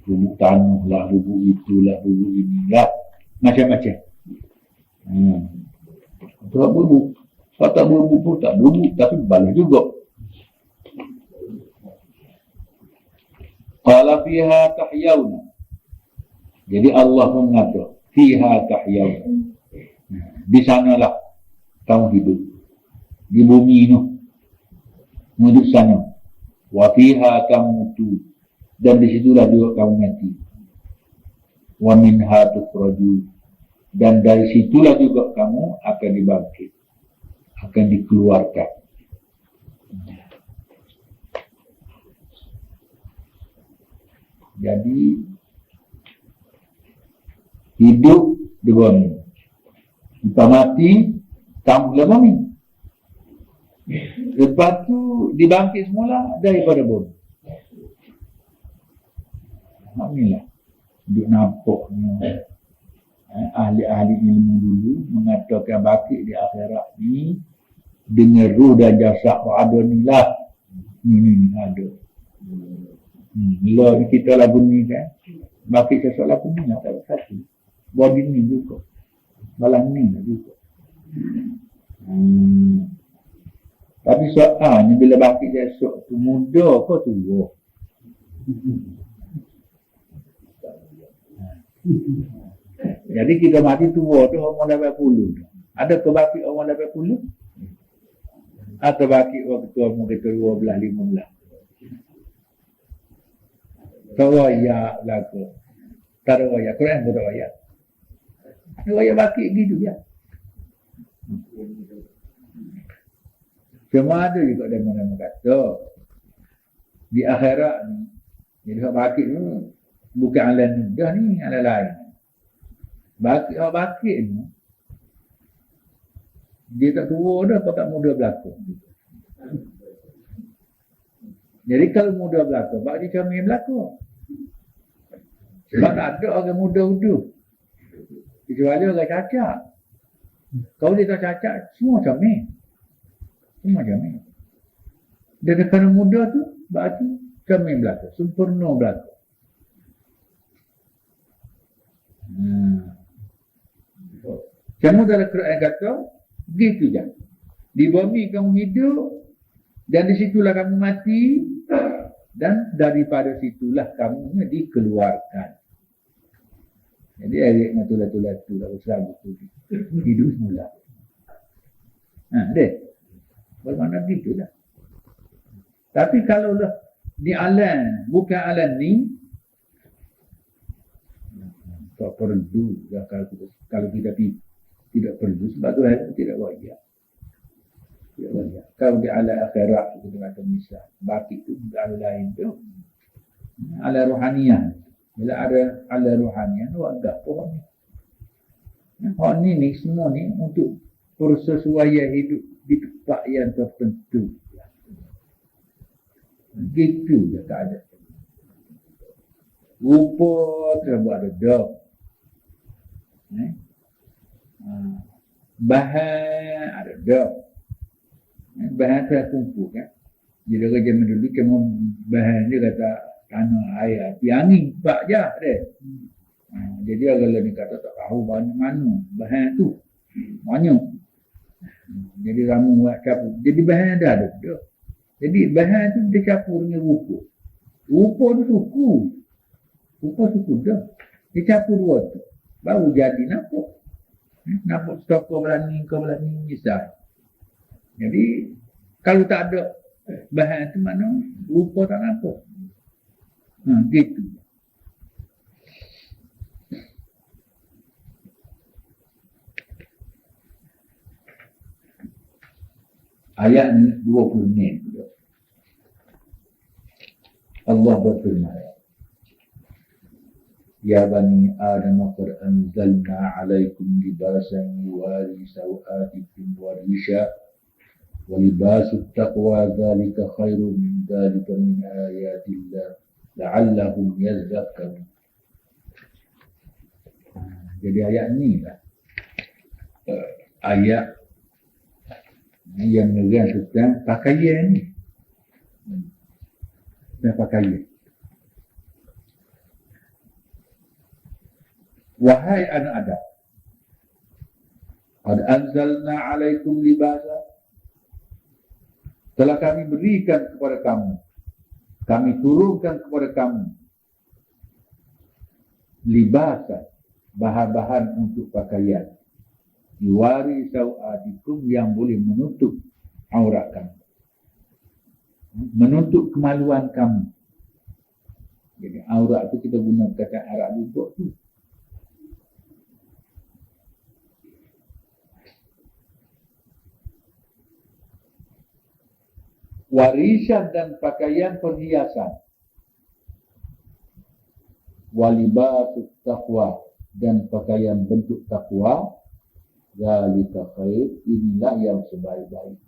bubuk tanah lah, bubuk itulah, bubuk inilah, macam-macam. Tak bubuk, kalau tak bubuk pun tak bubuk, tapi baloh juga. Qala fiha tahyawna. Jadi Allah pun mengatakan fiha tahyawna. Di sanalah kamu hidup. Di bumi ini hidup sana. Wa fiha tamutu. Dan di situlah juga kamu mati. Wa minha tukhrajun. Dan dari situlah juga kamu akan dibangkit. Akan dikeluarkan. Jadi hidup di bumi. Lepas mati, kamu lah bumi. Lepas tu dibangkit semula daripada bumi. Inilah duk nampaknya ahli-ahli ilmu dulu mengatakan bangkit di akhirat ni dengan ruh dan jasad ada ni lah. Ni ada. Bila kita lagu ni kan, bangkit jasad lagu ni lah tak satu. Body ni juga. Balang ni lah juga. Tapi soalnya bila bangkit jasad tu muda ke tua? Jadi kita mati tua tu umur 80 tu. Ada ke bangkit umur 80? Atau bangkit waktu umur kita 12-15? Teraya lagu. Teraya. Quran tu teraya. Teraya bangkit gitu ya. Cuma ada juga demo-demo kata di akhirat ni, jadi bangkit tu bukan alam ni, dah ni alam lain. Bangkit ni dia tak tua dah, apa tak muda belakang. Jadi kalau muda belakang, bak dia cermin belakang. Sebab tak ada orang muda uduh. Kecuali orang cacat. Kalau dia tak cacat, semua cermin. Semua cermin. Dan kerana muda tu, berarti cermin belakang. Sempurna belakang. Kamu dalam Quran kata, begitu je. Di bumi kamu hidup, dan di situlah kamu mati, dan daripada situlah kamu dikeluarkan. Jadi ayat dengan tulah-tulah tu, selalu tu, hidup semula. Deh. Bermakna begitu lah. Tapi kalau lah di alam, bukan alam ni, tak perlu ya, kalau kita tidak perlu sebab tu tidak wajib. Tidak wajib. Kalau di alam akhirat kita kata misal, baki tu alam lain tu, alam rohaniah. Bila ada alam rohaniah, tu agak pohon ni. Ni semua ni untuk persesuaian hidup di tempat yang tertentu. Begitu je keadaan. Rupa terbuat redap. Bahan ada dah. Bahan tu kumpul kan. Jadi orang zaman dulu cuma bahan dia kata tanah, air, api, angin. Sebab je dia. Jadi orang lain kata tak tahu mana bahan tu. Banyak. Jadi ramu buat capur. Jadi bahan dah ada dah. Jadi bahan tu dia capur dengan rupa. Rupa tu suku. Rupa suku dah. Dia capur dua tu. Baru jadi nampak. Nampak stokor belani, kau belani, misal. Jadi, kalau tak ada bahan tu mana, rupa tak nampak. Gitu. Ayat ni 20 minit. Allah berfirman. Ya bani Adam qad anzalna 'alaikum libasan yuwari sawatikum wa risha wa libasut taqwa dzalika khairun min dzalika min ayatillah la'allahum yadhakkarun. Jadi ayat ni lah ayat yang menerang tentang pakaian ni. Dan pakaian. Wahai anak Adam, qad anzalna 'alaikum libasa. Telah kami berikan kepada kamu, kami turunkan kepada kamu libasa, bahan-bahan untuk pakaian. Yuwari sawatikum, yang boleh menutup aurat kamu, menutup kemaluan kamu. Jadi aurat tu kita guna kata aurat lutut tu. Warisan dan pakaian perhiasan. Walibasut taqwa, dan pakaian bentuk takwa. Zalika khair, inilah yang sebaik-baik.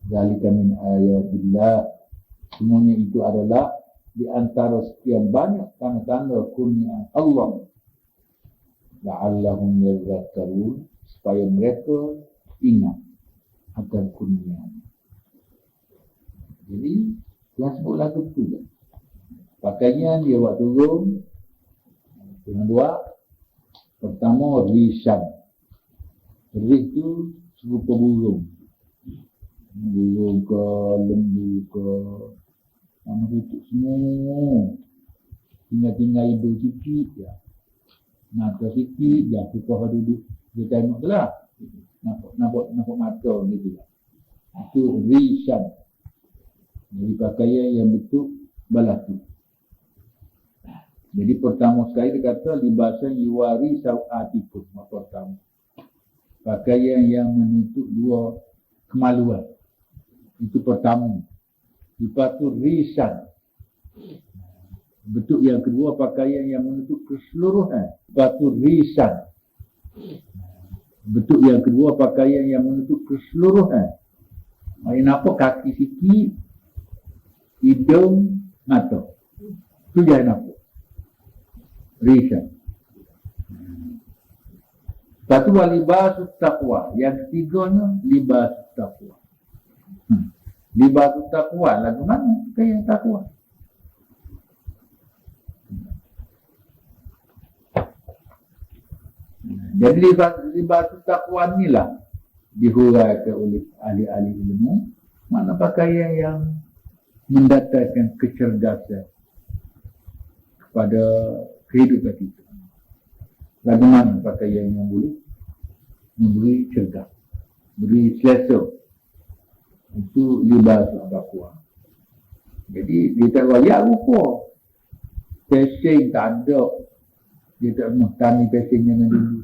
Zalika min ayatillah, semuanya itu adalah di antara sekian banyak tanda-tanda kurnia Allah. La'allahum yadhakkarun, supaya mereka ingat akan kurnia. Jadi Tuhan sebut lagu tu je. Pakaian dia buat turun. Yang dua, pertama risan. Ris tu serupa burung. Burung ke, lembu ke, mana tutup semua. Tinggal hidung sikit je. Mata sikit je. Tukar duduk. Dia tengok tu lah. Nampak mata gitu lah. Itu risan. Jadi pakaian yang bentuk balatu. Jadi pertama sekali dia kata libasan yuwari sawatikum. Pertama. Pakaian yang menutup dua kemaluan. Itu pertama. Lepas tu risan. Bentuk yang kedua pakaian yang menutup keseluruhan. Lepas tu risan. Bentuk yang kedua pakaian yang menutup keseluruhan. Maksudnya nampak kaki sikit, hidung, mata. Itu dia nampak. Risan. Lepas tu libas taqwa. Yang ketiganya libas taqwa. Libas taqwa lagu mana? Kayak taqwa. Jadi libas taqwa inilah dihuraikan oleh ahli-ahli ilmu. Mana pakaian yang mendatangkan kecerdasan kepada kehidupan kita. Bagaimana pakaian yang boleh memberi cerdas, beri selesa. Itu libas taqwa. Jadi dia tak royak rupa. Fashion tak ada. Dia tak mahu tani fashion yang dulu.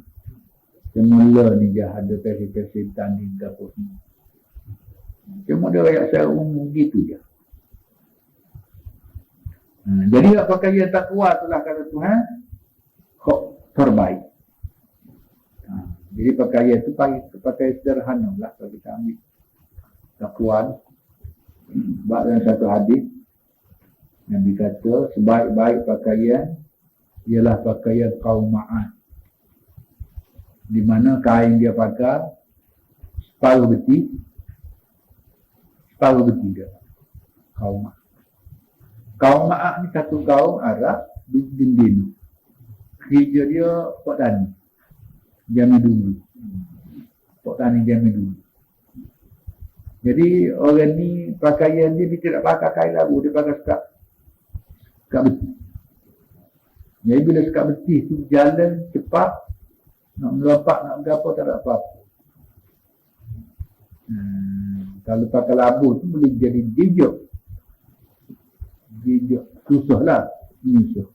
Semula ni dia ada fashion tani ke apa semua. Cuma dia royak secara umum gitu je. Jadi pakaian takwa itulah kata Tuhan kok terbaik. Jadi pakaian itu pakai sederhana lah kalau kita ambil takwa. Sebab dalam satu hadis Nabi kata sebaik-baik pakaian ialah pakaian kaum Ma'ad, di mana kain dia pakai separuh beti dia. Kaum Ma'ad. Kaum Ma'ad ni satu kaum Arab di Dindino. Kerja dia Pok Tani. Jamin dulu. Pok Tani jamin dulu. Jadi orang ni pakaian dia tidak pakai kain labu. Dia pakai sekat beti. Jadi bila sekat beti tu jalan cepat. Nak melompat, nak berapa tak ada apa-apa. Kalau pakai labu tu boleh jadi jejak. Susah lah. Susah.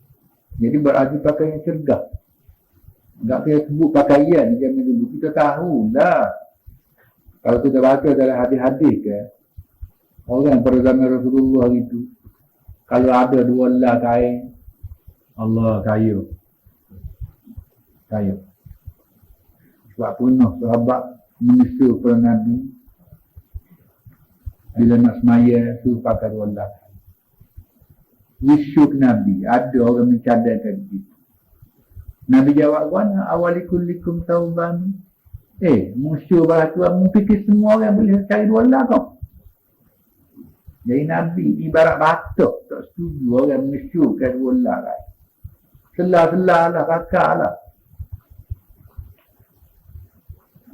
Jadi berarti pakaian cergas. Tak kira sebut pakaian zaman dulu. Kita tahu lah. Kalau kita baca dalam hadis-hadis ke, orang pada zaman Rasulullah itu, kalau ada dua lah kain, Allah kaya. Sebab punah sahabat menyusul kepada Nabi, bila nak semaya, suruh pakai dua lah. Wisyuk Nabi, ada orang mencadangkan begitu. Nabi jawab, "Wana awalikulikum tauban." Musuh bahawa Tuhan memfikir semua orang boleh cari dua lah kau. Jadi Nabi ibarat batuk, tak setuju orang menyusukan dua lah kan. Selah-selah lah, kakak lah.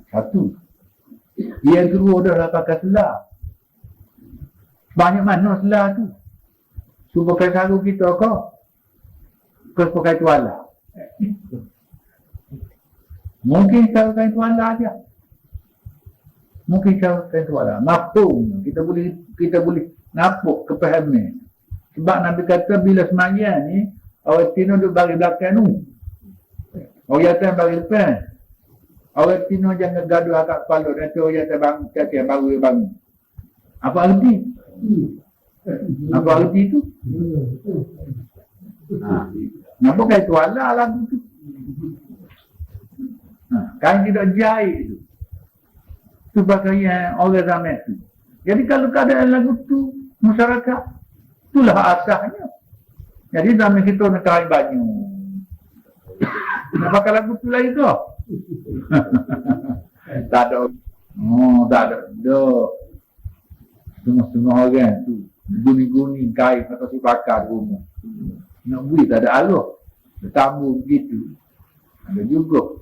Satu. Yang kedua dah pakai selah. Banyak mana selah tu? Cuba pakai sarung kita kau. Kau pakai tuala. Mungkin cara kain tuala aja. Mungkin cara kain tuala. Mafhum. Kita boleh nampak kepahaman. Sebab Nabi kata bila semaya ni, orang Tino duduk bagi belakang tu. Orang atas bagi depan. Orang Tino jangan gaduh akak kepala. Nanti orang atas bangun, cakap baru dia bangun. Apa arti? Apa arti itu? Nampak kain tuala lah tu. Kain tidak jahit itu. Itu pakaian orang ramai itu. Jadi kalau keadaan lagu tu masyarakat, itulah asasnya. Jadi dalam kita nak kain baju. Nak pakai lagu tu lagi tu? Tak ada. Oh, tak ada. Setengah-setengah orang tu. Guni-guni kain atau si pakar rumah. Nak beri tak ada aluh. Tamu begitu. Ada juga.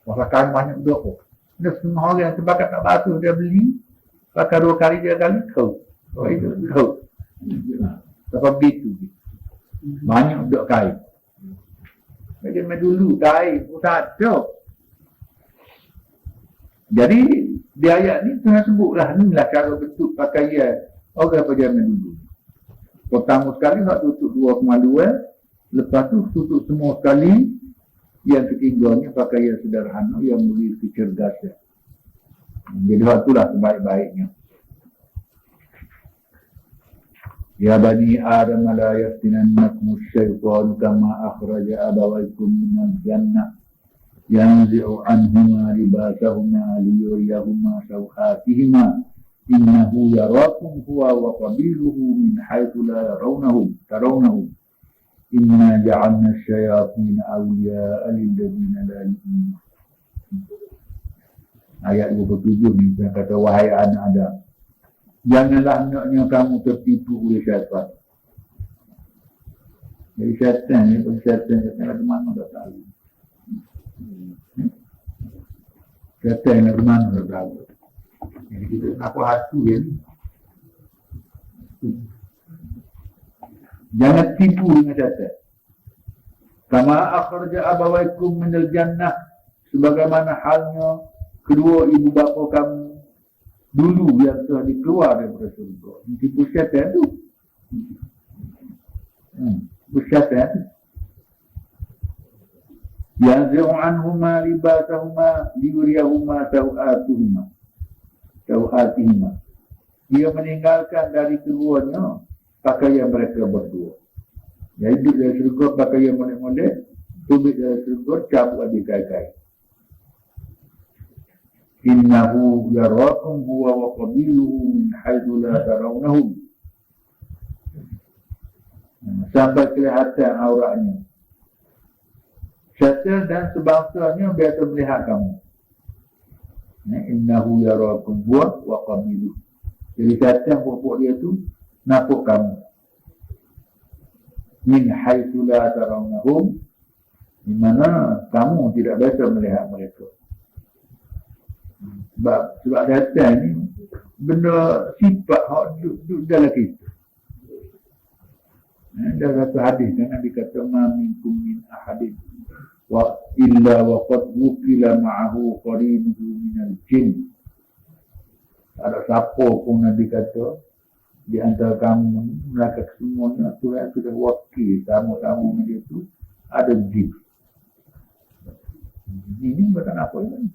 Pasal kain banyak duk. Ada setengah orang yang terbakat tak basuh dia beli. Pakai 2 kali 3 kali kau. Oh itu kau. Sebab begitu. Banyak duk kain. Macam dulu kain pun tak ada. Jadi di ayat ni Tuhan sebutlah inilah cara bentuk pakaian orang zaman dulu. Pertama sekali nak tutup 2,2, lepas tu tutup semua sekali. Yang ketiganya pakaian sederhana yang beri kecerdasan. Jadi itulah sebaik-baiknya. Ya bani Adam la yaftinannakum asy-syaitanu kama akhraja abawaykum minal jannah yanzi'u anhuma libasahuma liyuriyahuma sawatihima innahu yarakum huwa wa qabiluhu min haitsu la tarawnahum inna ja'alna asy-syayatina awliya'a lil-ladzina la yu'minun. Ayat 27 ni dia kata wahai anak Adam, janganlah hendaknya kamu tertipu oleh syaitan. Jadi syaitan ni, syaitan ke mana tak tahu. Syaitan ke mana tak tahu. Jadi kita apa hati ya. Jangan tipu dengan syaitan. Kama akhraja abawaikum minal jannah, sebagaimana halnya kedua ibu bapa kamu dulu yang telah dikeluar daripada surga. Tipu syaitan tu. Tipu syaitan tu. Yanzi'u anhuma libasahuma liyuriyahuma sawatihima. Dia meninggalkan dari keduanya pakaian mereka berdua. Jadi duduk dari surga pakaian molek-molek, tubik dari surga cabut adik kai-kai. Innahu yarakum huwa wa qabiluhu min haitsu la tarawnahum. Sampai kelihatan auratnya. Syaitan dan sebangsanya biasa melihat kamu. Innahu yarakum huwa wa qabiluhu. Jadi syaitan pokok dia tu nampak kamu. Min haitsu la tarawnahum, di mana kamu tidak biasa melihat mereka. Sebab syaitan ni benda sifat hak duduk dalam kita. Dalam satu hadis Nabi kata ma minkum min ahadin wa illa wa qad wukila ma'ahu qarinuhu minal jin. Ada siapa pun Nabi kata di antara kamu mereka semuanya Tuhan sudah wakil kamu dia itu ada jin. Ini bukan apa ini?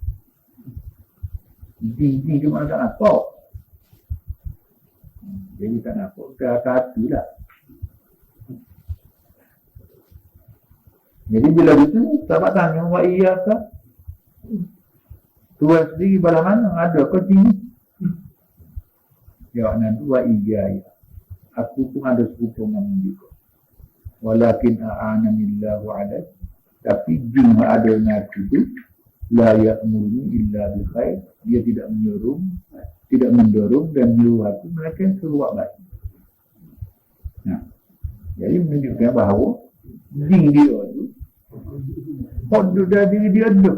Jin cuma tak nampak. Jadi tak nampak. Dah hati lah. Jadi bila itu, sahabat tanya, wa iya kah? Tuhan sendiri bala mana? Ada ke jin? Jawabnya itu, wa iya ya. Aku pun ada sepupu dengan juga. Walakin a'ananillahu alaih. Tapi jin ada yang itu, la ya'murni illa bi khair. Dia tidak menyuruh, tidak mendorong dan menyuruh aku melakukan sesuatu baik. Nah, jadi menunjukkan bahawa jin dia tu hoduk dah diri dia duduk.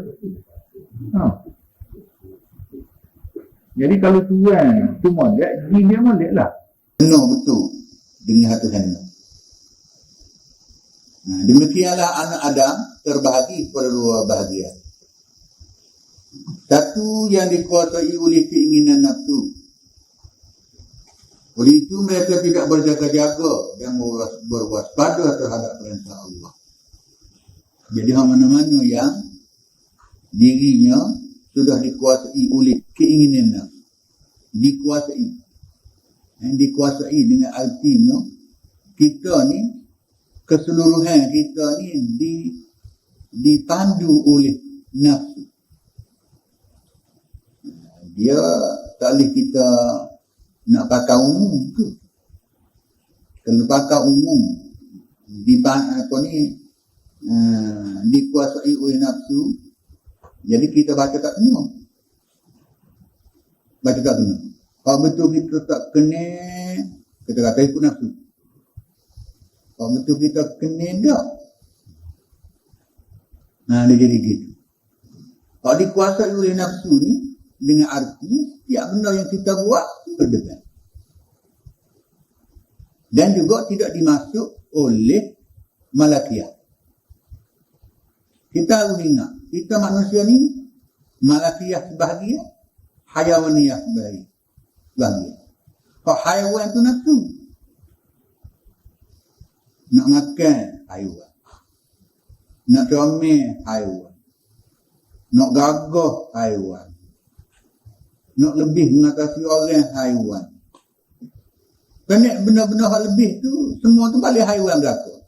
Jadi kalau Tuhan tu molek, jin dia molek lah. Penuh betul dengan Tuhan. Nah, demikianlah anak Adam terbahagi pada 2 bahagian. Satu yang dikuasai oleh keinginan nafsu. Oleh itu mereka tidak berjaga-jaga dan berwaspada terhadap perintah Allah. Jadi mana-mana yang dirinya sudah dikuasai oleh keinginan nafsu. Dikuasai dengan artinya kita ni, keseluruhan kita ni dipandu oleh nafsu. Dia tak boleh kita nak pakai umum tu. Kalau pakai umum dikuasai oleh nafsu, jadi kita baca tak kena. Baca tak kena. Kalau betul kita tak kena, kita kata ikut nafsu. Kalau betul kita kena tak, dia jadi gitu. Kalau dikuasai oleh nafsu ni, dengan arti tiap benda yang kita buat berdebat. Dan juga tidak dimasuk oleh malakiyah. Kita harus ingat, kita manusia ni malakiyah sebahagian, hayawaniyah sebahagian. Kalau hayawan tu nafsu, nak makan haiwan, nak comel haiwan, nak gagah haiwan, nak lebih mengatasi orang haiwan. Kerana benda-benda hal lebih tu, semua tu balik haiwan belaka.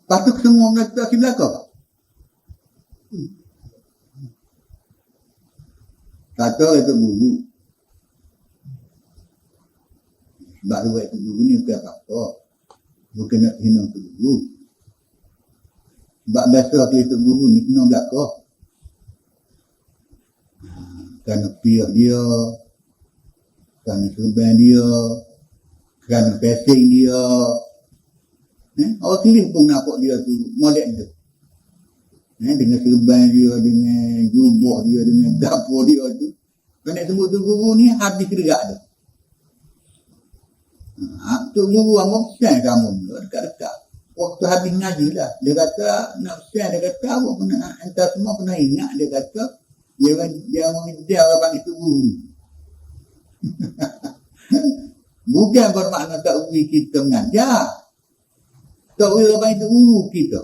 Patut semua mengatasi belaka tak? Kata itu guru. Sebab itu guru ni bukan apa-apa. Bukan nak hina itu guru. Sebab biasa itu guru ni kena belaka. Kerana pihak dia, kerana serban dia, kerana passing dia. Orang pilih pun nampak dia tu molek dia. Dengan serban dia, dengan jubah dia, dengan dapur dia tu. Kerana sebut tu guru ni habis dekat dia. Tu guru amok sen kamu dekat-dekat. Waktu habis ngaji lah. Dia kata nak sen, dia kata awak pernah, entah semua pernah ingat, dia kata dia orang panggil tu guru. Bukan bermakna tak ui kita mengajar. Tak ui orang panggil tu guru kita.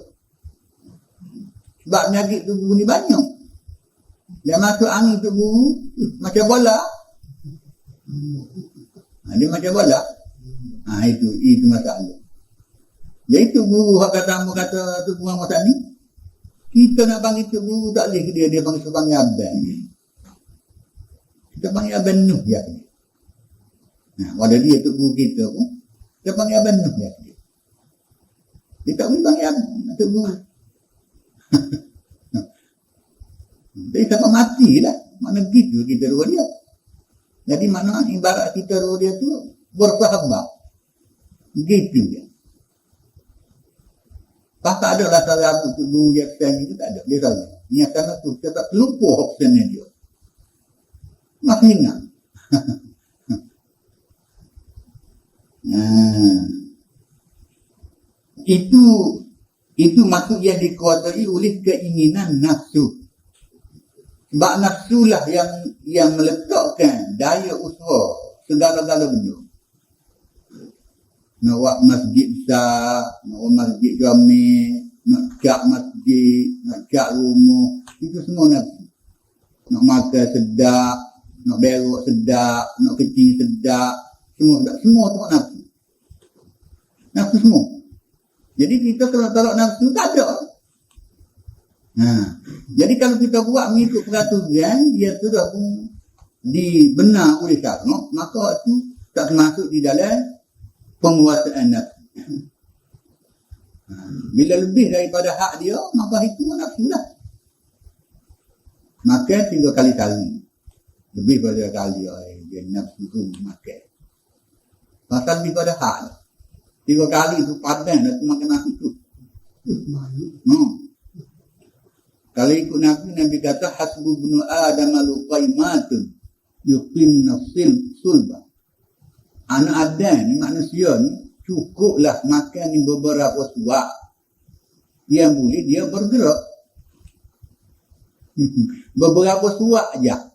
Sebab penyakit tu guru ni banyak. Dia masuk angin tu guru macam bola. Dia macam bola. Itu masalah. Jadi tu guru hak kata tu Muhammad ni. Kita nak panggil tu guru tak boleh dia panggil abang. Kita panggil abang Nuh ya. Wadah dia tu guru kita pun kita panggil abang Nuh ya. Dia tak boleh panggil abang tu guru. Dia sampai mati lah. Mana gitu kita dua dia. Jadi mana ibarat kita dua dia tu bersahabat. Gitu dia. Tak ada lah salah aku dulu yang stand itu tak ada. Dia salah. Niatan tu kita tak lupa optionnya dia. Masih ingat. Itu maksud yang dikuasai oleh keinginan nafsu. Sebab nafsu lah yang meletakkan daya usaha segala-gala benda. Nak buat masjid besar, nak buat masjid ramai, nak cat masjid, nak cat rumah, itu semua nafsu. Nak makan sedap, nak berok sedap, nak kencing sedap, semua tu nafsu. Nafsu semua. Jadi kita kalau tolak nafsu tak ada. Jadi kalau kita buat mengikut peraturan, dia sudah pun dibenar oleh syarak, maka itu tak termasuk di dalam penguasaan nafsu. Bila lebih daripada hak dia, maka itu nafsu lah. Makan 3 kali sehari. Lebih pada kali dia nafsu tu makan. Pasal lebih pada hak. 3 kali tu padan dah tu makan nafsu tu. Kalau ikut Nabi kata hasbu ibnu Adam al-qaimatun yuqim nafsil sulbah. Anak Adam ni manusia ni cukuplah makan ni beberapa suap yang boleh dia bergerak. Beberapa suap aja.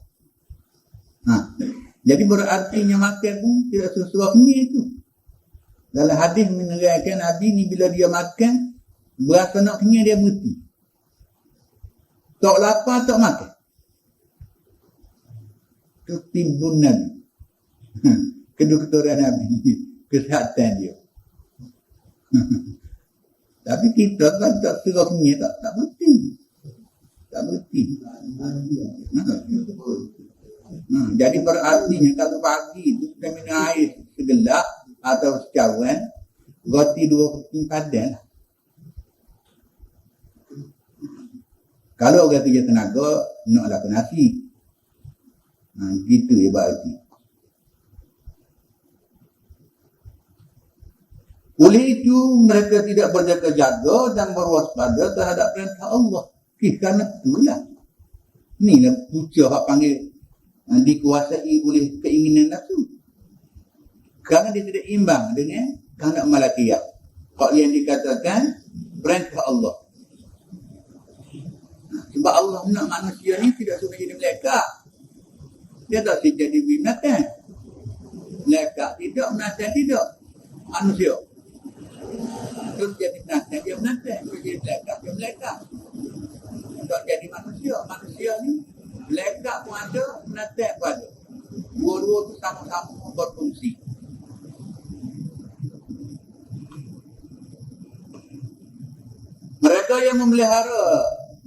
Jadi berartinya makan pun tidak sesuapnya itu. Dalam hadis menerangkan Nabi ni bila dia makan berasa nak kenyang dia berhenti. Tak lapar tak makan. Itu timbun Nabi. Kedokteran Nabi. Kesihatan dia. Tapi kita kan tak suruh kenyang tak penting. Tak berhenti. Jadi berartinya kalau pagi itu kita minum air segelap atau secawan, roti 2 keping padan. Kalau orang kerja tenaga, naklah ke nasi. Gitu ya berarti. Oleh itu mereka tidak berjaga-jaga dan berwaspada terhadap perintah Allah. Kerana itulah. Inilah punca hak panggil dikuasai oleh keinginan nafsu. Kerana dia tidak imbang dengan kehendak malakiyah. Hak yang dikatakan perintah Allah. Sebab Allah nak manusia ni tidak suka jadi malaikat. Dia tak suka jadi binatang. Malaikat tidak, binatang tidak. Manusia. Terus jadi binatang, dia binatang. Terus jadi malaikat, dia malaikat. Tak jadi manusia. Manusia ni, malaikat pun ada, binatang pun ada. Dua-dua tu sama-sama berfungsi. Mereka yang memelihara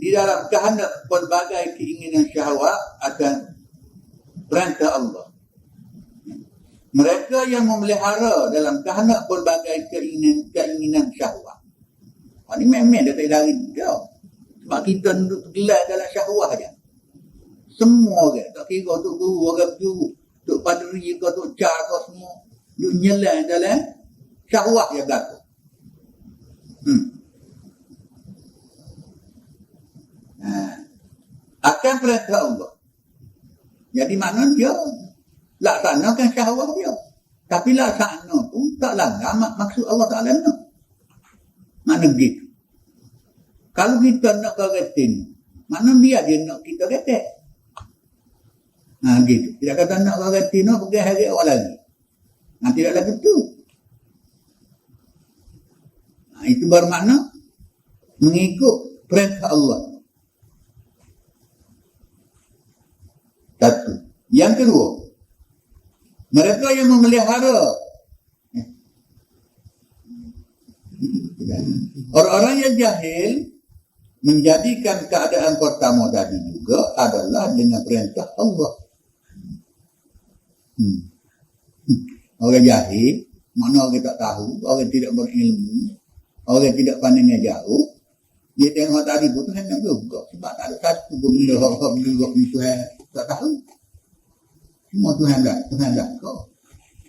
di dalam kehendak pelbagai keinginan syahwat akan perintah Allah. Mereka yang memelihara dalam kehendak pelbagai keinginan syahwat. Ini memang dia tak lari dia. Sebab kita duduk tergelak dalam syahwat saja. Semua orang, tak kira tu guru, orang guru, tu padri ke, tu car ke semua, duduk nyelang dalam syahwat yang berlaku. Akan perintah Allah. Jadi maknanya dia laksanakan syahwat dia. Tapi laksana tu tak langgar maksud Allah Ta'ala nak. Mana begitu. Kalau kita nak kagatin, mana biar dia nak kita kata. Gitu. Tidak kata nak kagatin, nak pergi hari awal lagi. Tidak lagi tu. Itu bermakna mengikut perintah Allah. Satu. Yang kedua, mereka yang memelihara orang-orang yang jahil menjadikan keadaan pertama tadi juga adalah dengan perintah Allah. Orang jahil, mana orang tak tahu, orang tidak berilmu, orang tidak pandangnya jauh, dia tengok tadi pun Tuhan nak juga. Sebab tak ada satu benda orang juga ni Tuhan tak tahu. Semua Tuhan dah kau.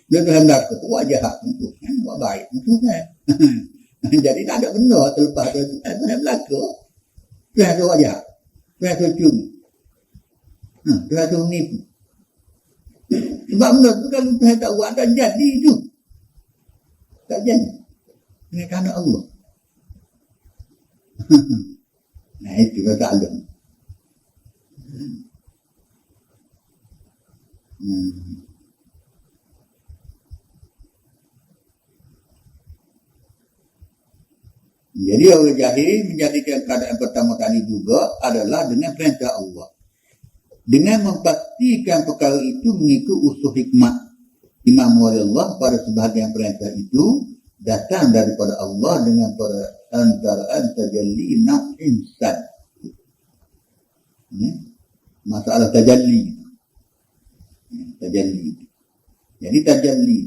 Dia Tuhan dah kau tu buat jahat untuk Tuhan, buat baik untuk Tuhan. Jadi tak ada benda terlepas dari Tuhan belaka. Tuhan tu buat jahat. Tuhan tu curi. Tuhan tu menipu. Sebab benda tu kalau Tuhan tak buat, tak jadi tu. Tak jadi. Ini kerana Allah. Nah itu kata Allah. Jadi orang jahil menjadikan keadaan pertama tadi juga adalah dengan perintah Allah. Dengan memastikan perkara itu mengikut usul hikmah Imam Walillah pada sebahagian perintah itu datang daripada Allah dengan perantaraan tajalli nafs insan. Masalah tajalli. Jadi tajalli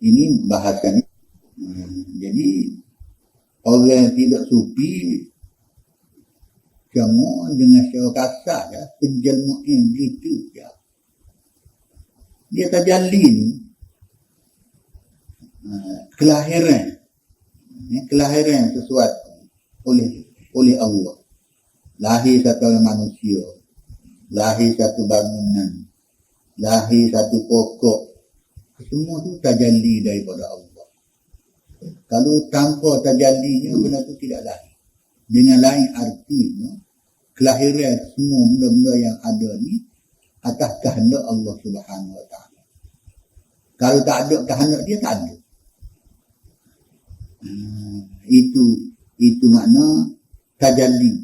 ini bahasanya. Jadi orang yang tidak sufi semua dengan secara kasar ya, penjelmaan gitu ya. Dia tajalli ni kelahiran sesuatu oleh Allah. Lahir satu manusia, lahir satu bangunan, lahir satu pokok. Semua tu tajalli daripada Allah. Kalau tanpa tajallinya benda tu tidak lahir. Dengan lain artinya kelahiran semua benda-benda yang ada ni atas kehendak Allah Subhanahu Wa Taala. Kalau tak ada kehendak dia tak ada. Itu makna tajalli.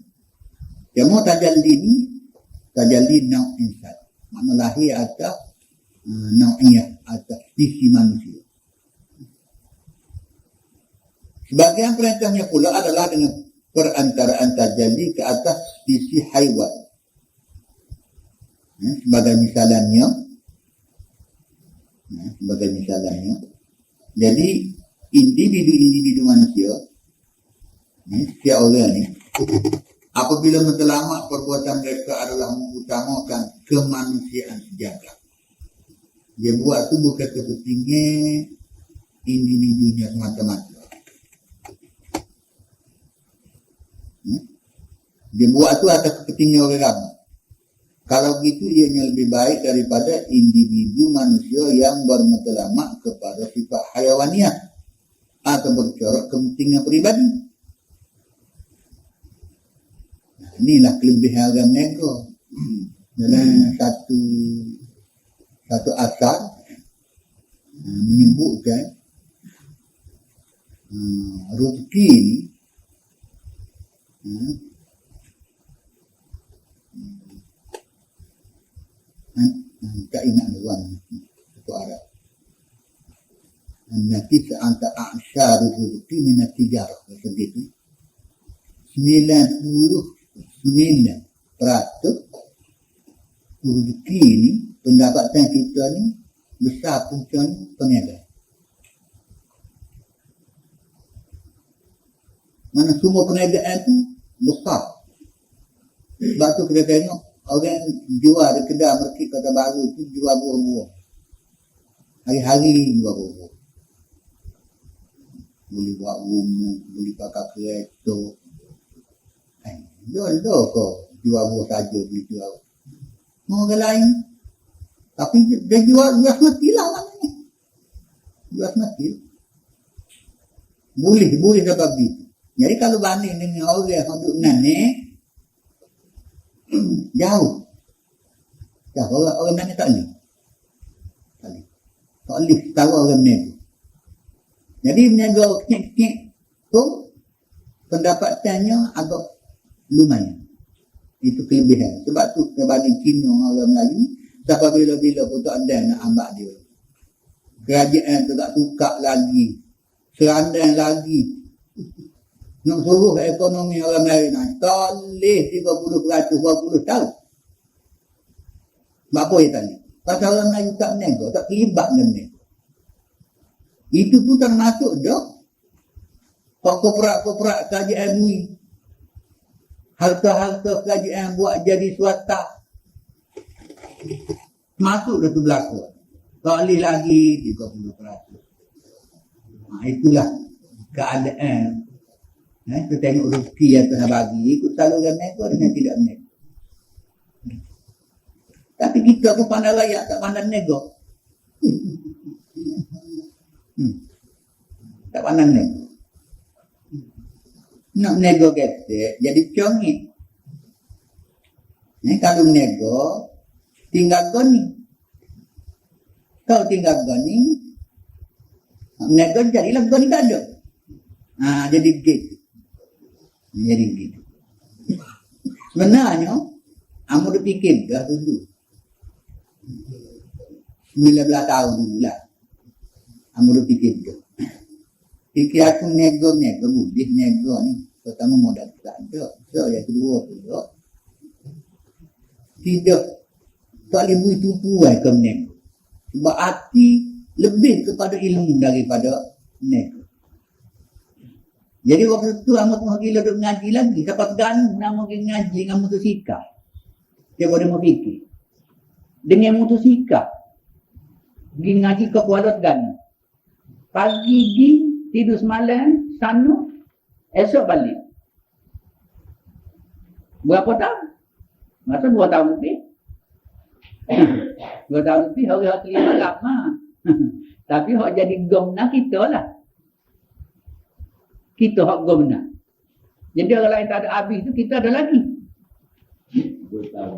Yang mau tajalli ni tajalli nau' insan. Makna lahir atas nau'iyah, atas sisi manusia. Sebagian perintahnya pula adalah dengan perantaraan tajalli ke atas sisi haiwan. Sebagai misalannya, jadi individu-individu manusia, setiap orang ni, apabila matlamat perbuatan mereka adalah mengutamakan kemanusiaan sejagat. Dia buat tu bukan kepentingan individunya semata-mata. Dia buat tu atas kepentingan orang ramai. Kalau gitu ianya lebih baik daripada individu manusia yang bermatlamat kepada sifat hayawaniah atau bercorak kepentingan peribadi. Nah, inilah kelebihan orang nego. Dalam satu asal menyebutkan rezeki ni tak ingat tuan satu Arab. Nanti seantara asyar rezeki ni nanti jarah begitu. 99% rezeki ni, pendapatan kita ni besar puncanya perniagaan. Mana semua perniagaan tu besar. Sebab tu kita tengok orang jual di kedai Merkit Kota Baru tu jual buah-buah. Hari-hari jual buah-buah. Boleh buat rumah, boleh pakai kereta. Jual kau jual buah saja boleh jual. Orang lain. Tapi dia jual mati lah maknanya. Jual mati. Boleh dapat beli. Jadi kalau banding dengan orang yang duduk naik, jauh. Orang naik tak boleh. Tak boleh tahu orang naik. Jadi meniaga kek-kek tu pendapatannya agak lumayan. Itu kelebihan. Sebab tu berbanding Cina orang Melayu, sampai bila-bila pun tak ada nak ambil dia. Kerajaan tu tak tukar lagi. Serandang lagi. Nak suruh ekonomi orang Melayu naik. Tak boleh 30%, 20 tahun. Sebab apa dia tanya? Pasal orang Melayu tak nego, tak terlibat dengan nego. Itu pun termasuk dah. Korporat-korporat kerajaan MUI. Harta-harta kerajaan buat jadi swasta. Masuk dah tu berlaku. Tak boleh lagi 30%. Itulah keadaan. Kita tengok rezeki yang Tuhan bagi. Ikut saluran nego dengan tidak nego. Tapi kita pun pandai layak, tak pandai nego. Tak pandai nego. Nak nego ketek, jadi congit. Kalau nego, tinggal goni. Kalau tinggal goni, nego jadilah goni tak ada. Jadi gitu. Jadi gitu. Sebenarnya, kamu dah fikir dah dulu. 19 tahun dulu lah. Kamu dah fikir dah. Fikir aku nego boleh nego ni. Pertama modal tak ada. So yang kedua pula. Tidak. Tak boleh beri tumpuan ke nego. Sebab hati lebih kepada ilmu daripada nego. Jadi waktu tu amat gila duduk ngaji lagi. Dapat ganu nama ngaji dengan motosikal. Dia boleh mau fikir. Dengan motosikal. Pergi ngaji ke Kuala Terengganu. Pagi pergi, tidur semalam, sana, esok balik. Berapa tahun? Masa 2 tahun lebih. 2 tahun lebih, hari-hari kelima lama. Tapi hak jadi gomna kita lah. Kita hak gomna. Jadi orang lain tak ada habis tu, kita ada lagi. 2 tahun.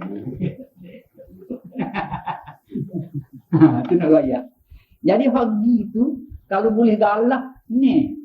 Itu nak raya. Jadi hagi tu kalau boleh galak ni.